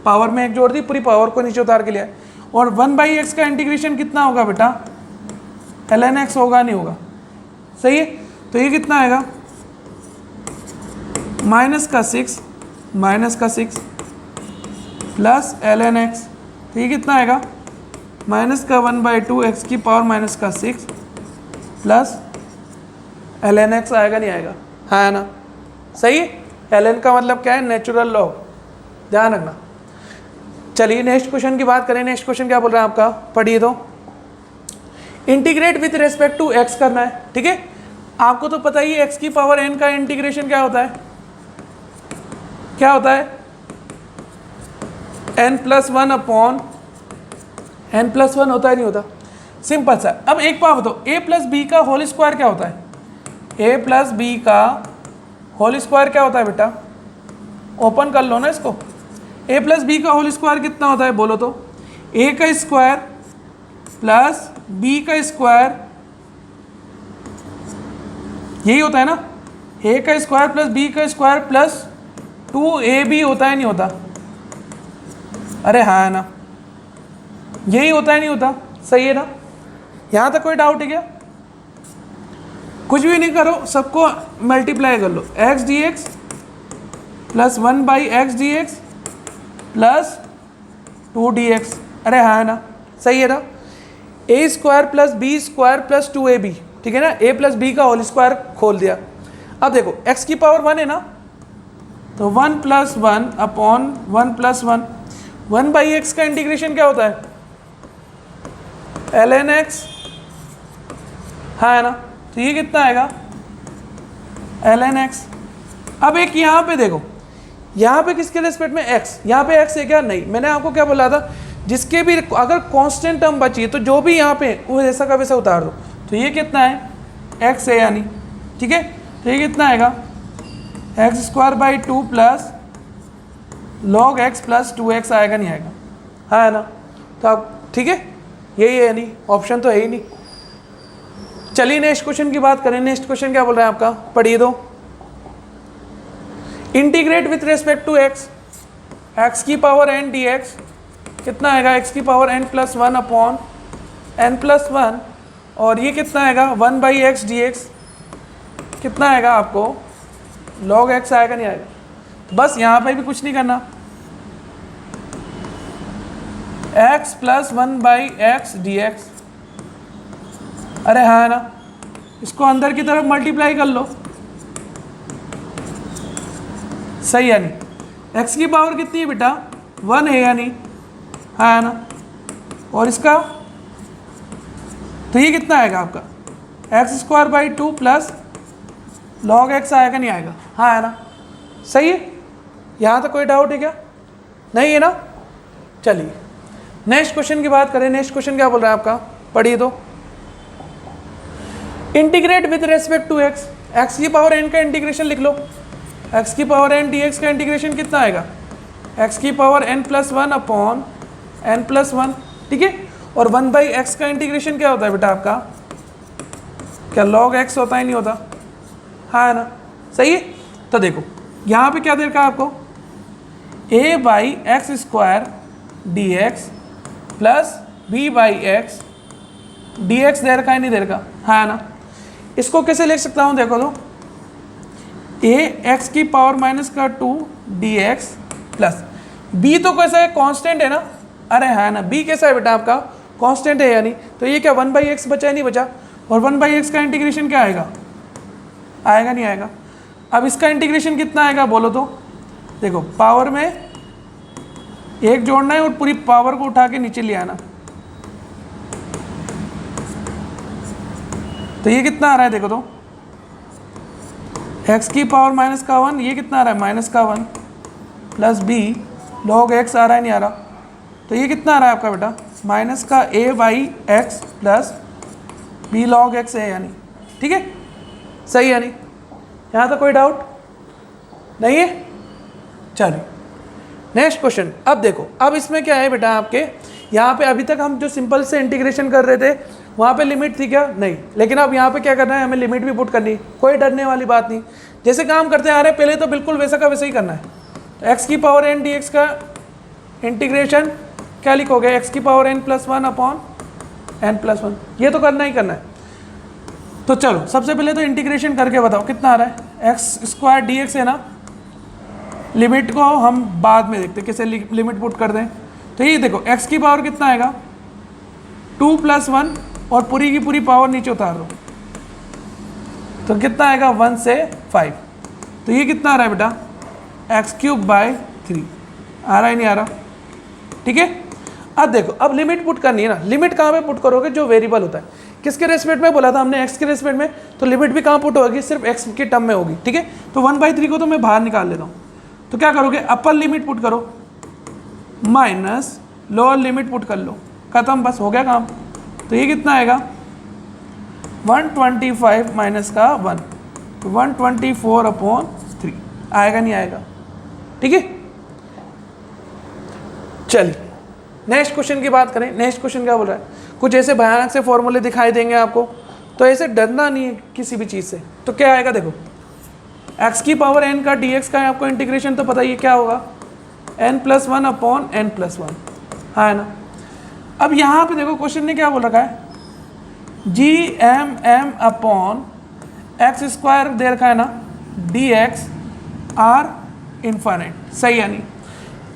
पावर में एक जोड़ दी, पूरी पावर को नीचे उतार के लिया। और 1/x का इंटीग्रेशन कितना होगा बेटा, ln x होगा नहीं होगा, सही है। तो ये कितना आएगा माइनस का 6 प्लस ln x। तो ये कितना आएगा माइनस का 1/2 x की पावर माइनस का 6 प्लस ln x आएगा नहीं आएगा, हाँ है ना, सही है। ln का मतलब क्या है, नेचुरल लॉग, ध्यान रखना। चलिए नेक्स्ट क्वेश्चन की बात करें। नेक्स्ट क्वेश्चन क्या बोल रहा है आपका, पढ़िए तो। Integrate with respect to x करना है, ठीक है। आपको तो पता ही है x की पावर n का इंटीग्रेशन क्या होता है, क्या होता है n+1 अपॉन n+1 होता है नहीं होता, सिंपल सा। अब एक बात बताओ, a+b का होल स्क्वायर क्या होता है, a+b का होल स्क्वायर क्या होता है बेटा, ओपन कर लो ना इसको। a+b का होल स्क्वायर कितना होता है बोलो तो, a का स्क्वायर प्लस b का स्क्वायर, यही होता है ना, a का स्क्वायर प्लस b का स्क्वायर प्लस 2ab होता है नहीं होता, अरे हाँ है ना, यही होता है नहीं होता, सही है ना। यहाँ तक कोई डाउट है क्या, कुछ भी नहीं करो, सबको मल्टीप्लाई कर लो, x dx plus 1/x dx plus 2 dx, अरे हाँ है ना, सही है ना। a square plus b square plus 2ab, ठीक है ना, a प्लस b का होल स्क्वायर खोल दिया। अब देखो x की पावर 1 है ना, तो 1+1 अपॉन 1+1, 1/x का इंटीग्रेशन क्या होता है, ln x, हाँ है ना, तो ये कितना आएगा ln x। अब एक यहाँ पे देखो, यहाँ पे किसके रेस्पेक्ट में x, यहाँ पे x है क्या, नहीं, मैंने आपको क्या बोला था, जिसके भी अगर कांस्टेंट टर्म बची तो जो भी यहाँ पे वो ऐसा का वैसा उतार दो। तो ये कितना है x है यानी, ठीक है। तो ये कितना आएगा x² plus log x plus 2x आएगा नहीं आएगा, हाँ है ना। तो आप ठीक है, यही है यानी, ऑप्शन तो है ही नहीं। चलिए नेक्स्ट क्वेश्चन की बात करें। नेक्स्ट क्वेश्चन क्या बोल रहा है आपका, पढ़िए दो। Integrate with respect to x, x की पावर n dx कितना आएगा, x की पावर n+1 अपॉन n+1, और ये कितना आएगा 1/x dx कितना आएगा आपको log x आएगा नहीं आएगा। बस यहाँ पे भी कुछ नहीं करना, x प्लस 1/x dx, अरे हाँ है ना, इसको अंदर की तरफ मल्टीप्लाई कर लो, सही है नहीं। x की पावर कितनी है बेटा 1 है यानी, हाँ है ना, और इसका तो ये कितना आएगा आपका x² प्लस log x आएगा नहीं आएगा, हाँ है ना, सही है। यहाँ तक कोई डाउट है क्या, नहीं है ना। चलिए नेक्स्ट क्वेश्चन की बात करें। नेक्स्ट क्वेश्चन क्या बोल रहा है आपका, पढ़िए तो। Integrate with respect to x, x की पावर n का इंटीग्रेशन लिख लो, x की पावर n dx का इंटीग्रेशन कितना आएगा, x की पावर n+1 अपॉन n+1, ठीक है। और 1/x का इंटीग्रेशन क्या होता है बेटा आपका, क्या log x होता है नहीं होता, हाँ है ना, सही है। तो देखो यहाँ पे क्या दे रखा है आपको, a/x² dx plus b/x dx दे रखा है नहीं दे रखा, हाँ है ना। इसको कैसे लिख सकता हूँ, देखो तो a x की पावर माइनस का 2 dx प्लस b तो कैसा है कांस्टेंट है ना, अरे हाँ ना, b कैसा है बेटा आपका कांस्टेंट है यानी, तो ये क्या 1/x बचा है नहीं बचा, और 1/x का इंटीग्रेशन क्या आएगा, आएगा नहीं आएगा। अब इसका इंटीग्रेशन कितना आएगा बोलो तो, देखो पावर में एक जोड़ना है और पूरी पावर को उठा के नीचे ले आना, तो ये कितना आ रहा है देखो तो, x की पावर माइनस का 1, ये कितना आ रहा है -1 प्लस b log x आ रहा है नहीं आ रहा, तो ये कितना आ रहा है आपका बेटा, माइनस का A by X plus B log X है यानी, ठीक है, सही है नहीं, यहाँ तो कोई डाउट नहीं है। चलिए नेक्स्ट क्वेश्चन। अब देखो, अब इसमें क्या है बेटा आपके, यहाँ पे अभी तक हम जो सिंपल से इंटीग्रेशन कर रहे थे वहाँ पे लिमिट थी क्या, नहीं, लेकिन अब यहाँ पे क्या करना है, हमें लिमिट भी पुट करनी है, कोई डरने वाली बात नहीं, जैसे काम करते आ रहे हैं पहले तो बिल्कुल वैसा का वैसा ही करना है। तो एक्स की पावर एन डी एक्स का इंटीग्रेशन क्या लिखोगे, एक्स की power N plus one upon n plus one, ये तो करना ही करना है। तो चलो सबसे पहले तो इंटीग्रेशन करके बताओ कितना आ रहा है, एक्स स्क्वायर डी एक्स है ना, लिमिट को हम बाद में देखते कैसे लिमिट पुट कर दें। तो ये देखो x की पावर कितना आएगा 2 + 1 और पूरी की पूरी पावर नीचे उतार दो तो कितना आएगा 1 से 5। तो ये कितना आ रहा है बेटा x³/3 आ रहा है नहीं आ रहा, ठीक है। अब देखो अब लिमिट पुट करनी है ना, लिमिट कहाँ पे पुट करोगे, जो वेरिएबल होता है, किसके रेस्पेक्ट में बोला था हमने, x के रेस्पेक्ट में, तो लिमिट भी कहाँ पुट होगी, सिर्फ x के टर्म में होगी, ठीक है। तो 1/3 को तो मैं बाहर निकाल लेता हूँ, तो क्या करोगे अपर लिमिट पुट करो माइनस लोअर लिमिट पुट कर लो, खत्म, बस हो गया काम। तो ये कितना आएगा 125 माइनस का 1 तो 124/3 आएगा नहीं आएगा, ठीक है। चलिए नेक्स्ट क्वेश्चन की बात करें। नेक्स्ट क्वेश्चन क्या बोल रहा है, कुछ ऐसे भयानक से फॉर्मूले दिखाई देंगे आपको, तो ऐसे डरना नहीं है किसी भी चीज़ से। तो क्या आएगा देखो, x की पावर n का dx का है आपको इंटीग्रेशन तो पता ही है क्या होगा, n+1 अपॉन n+1, हाँ है ना। अब यहाँ पे देखो क्वेश्चन ने क्या बोल रखा है, gmm अपॉन x² दे रखा है ना, dx r इन्फाइनाइट, सही है नहीं।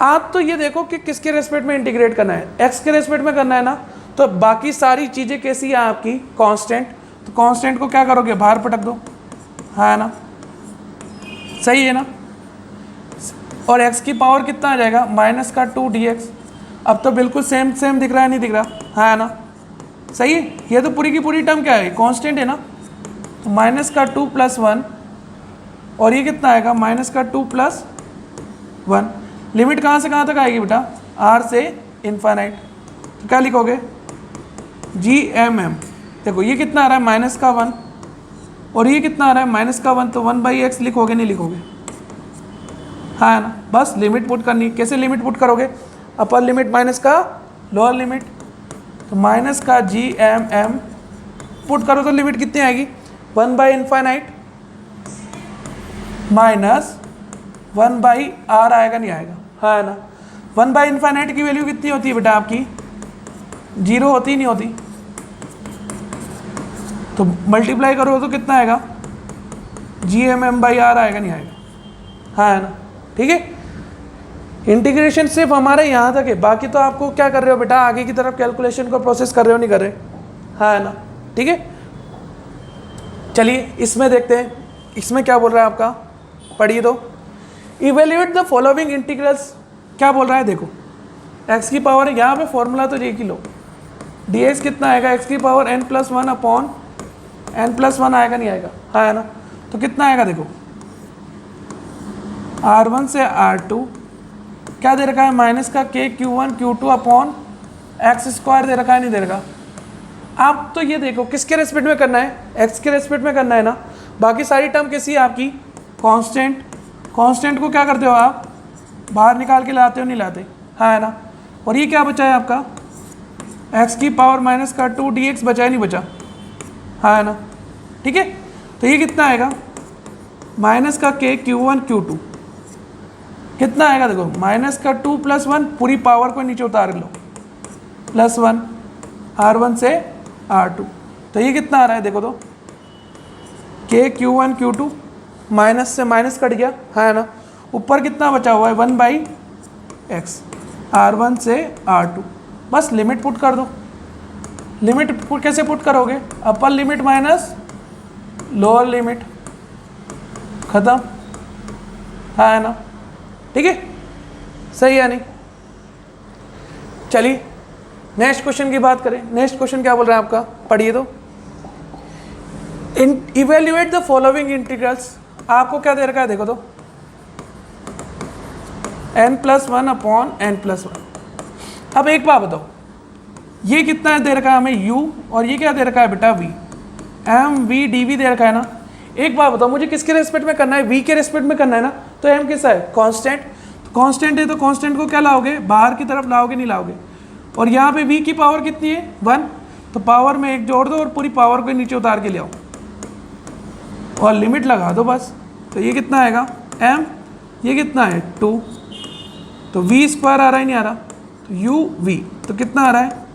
आप तो ये देखो कि किसके रेस्पेक्ट में इंटीग्रेट करना है, x के रेस्पेक्ट में करना है ना, तो बाकी सारी चीज़ें कैसी है आपकी कांस्टेंट, तो कांस्टेंट को क्या करोगे बाहर पटक दो, हाँ है ना, सही है ना। और x की पावर कितना आ जाएगा माइनस का 2 dx, अब तो बिल्कुल सेम सेम दिख रहा है नहीं दिख रहा, हाँ है ना, सही है। ये तो पूरी की पूरी टर्म क्या है कांस्टेंट है ना, तो माइनस का 2 + 1 और ये कितना आएगा माइनस का 2 + 1। लिमिट कहाँ से कहाँ तक आएगी बेटा, r से इन्फाइनाइट, तो क्या लिखोगे gmm, देखो ये कितना आ रहा है माइनस का 1 और ये कितना आ रहा है माइनस का 1, तो 1/x लिखोगे नहीं लिखोगे, हाँ है ना। बस लिमिट पुट करनी, कैसे लिमिट पुट करोगे, अपर लिमिट माइनस का लोअर लिमिट, तो माइनस का gmm पुट करो तो लिमिट कितनी आएगी 1/∞ माइनस 1/r आएगा नहीं आएगा, हाँ है ना। 1/∞ की वैल्यू कितनी होती है बेटा आपकी 0 होती नहीं होती, तो मल्टीप्लाई करो तो कितना आएगा gmm/r आएगा नहीं आएगा, हाँ है ना, ठीक है। इंटीग्रेशन सिर्फ हमारे यहाँ तक है, बाकी तो आपको क्या कर रहे हो बेटा आगे की तरफ कैलकुलेशन को प्रोसेस कर रहे हो नहीं कर रहे, हाँ है ना, ठीक है। चलिए इसमें देखते हैं, इसमें क्या बोल रहा है आपका, पढ़िए तो, इवेल्युएट द फॉलोइंग इंटीग्रल्स, क्या बोल रहा है देखो, x की पावर यहाँ पे फॉर्मूला तो ये की लो, dx कितना आएगा x की पावर n+1 अपॉन n+1 आएगा नहीं आएगा, हाँ है ना। तो कितना आएगा देखो r1 से r2 क्या दे रखा है माइनस का k(q1 q2 अपॉन x² दे रखा है नहीं दे रखा। आप तो ये देखो किसके रेस्पेक्ट में करना है, x के रेस्पेक्ट में करना है ना, बाकी सारी टर्म कैसी है आपकी कांस्टेंट, कांस्टेंट को क्या करते हो आप बाहर निकाल के लाते हो नहीं लाते, हाँ है ना। और ये क्या बचा है आपका x की पावर माइनस का 2 dx बचा है नहीं बचा, हाँ है ना, ठीक है। तो ये कितना आएगा माइनस का k(q1 q2) कितना आएगा देखो माइनस का 2 + 1 पूरी पावर को नीचे उतार लो +1 r1 से r2, तो ये कितना आ रहा है देखो तो k(q1 q2) माइनस से माइनस कट गया, हाँ है ना। ऊपर कितना बचा हुआ है 1/x r1 से r2, बस लिमिट पुट कर दो। लिमिट पुट कैसे पुट करोगे, upper limit minus lower limit, खत्म, हाँ है ना, ठीक है, सही है नहीं। चलिए नेक्स्ट क्वेश्चन की बात करें। नेक्स्ट क्वेश्चन क्या बोल रहा है आपका, पढ़िए तो, इवेल्युएट द फॉलोइंग इंटीग्रल्स, आपको क्या दे रखा है देखो तो n+1 अपॉन n+1, अब एक बात बताओ, ये कितना है दे रखा है हमें u, और ये क्या दे रखा है बेटा v, m v dv दे रखा है ना। एक बात बताओ, मुझे किसके रेस्पेक्ट में करना है, v के रेस्पेक्ट में करना है ना। तो m किसका है, कांस्टेंट। कांस्टेंट है तो कांस्टेंट को क्या लाओगे, बाहर की तरफ लाओगे, नहीं लाओगे। और यहाँ पे v की पावर कितनी है, 1, तो पावर में एक जोड़ दो और पूरी पावर को नीचे उतार के ले आओ और लिमिट लगा दो बस। तो ये कितना आएगा m, ये कितना है 2, तो v स्क्वायर आ रहा है नहीं आ रहा, तो u v, तो कितना आ रहा है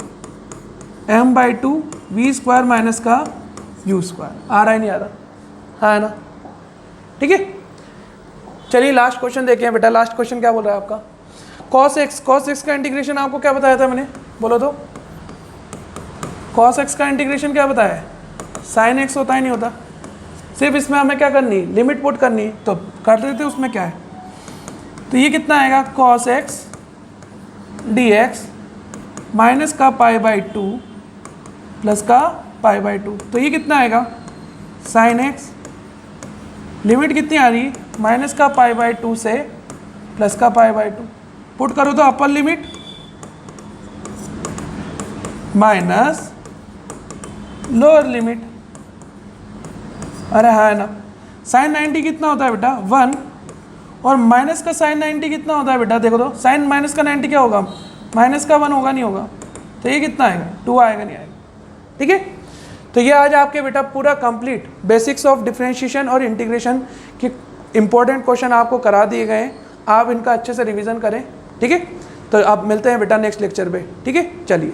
m/2 v स्क्वायर माइनस का u स्क्वायर, आ रहा है नहीं आ रहा, हाँ है ना। ठीक है, चलिए लास्ट क्वेश्चन देखें बेटा। लास्ट क्वेश्चन क्या बोल रहा है आपका, cos x का इंटीग्रेशन आपको क्या बताया था मैंने, बोलो तो। cos x का इंटीग्रेशन क्या बताया है, sin x होता है नहीं होता। सिर्फ इसमें हमें क्या करनी है, लिमिट पुट करनी है, तो कर देते उसमें क्या है। तो ये कितना आएगा cos x dx माइनस का π/2 प्लस का π/2, तो ये कितना आएगा sin x, लिमिट कितनी आ रही है माइनस का π/2 से प्लस का π/2, पुट करो तो upper limit minus lower limit, अरे हाँ है ना। sin 90 कितना होता है बेटा 1, और माइनस का sin 90 कितना होता है बेटा, देखो तो sin माइनस का 90 क्या होगा, माइनस का 1 होगा नहीं होगा, तो ये कितना आएगा 2 आएगा नहीं आएगा। ठीक है, तो ये आज आपके बेटा पूरा कंप्लीट बेसिक्स ऑफ डिफरेंशिएशन और इंटीग्रेशन के इंपॉर्टेंट क्वेश्चन आपको करा दिए गए हैं। आप इनका अच्छे से रिवीजन करें। ठीक है, तो आप मिलते हैं बेटा नेक्स्ट लेक्चर पे। ठीक है, चलिए।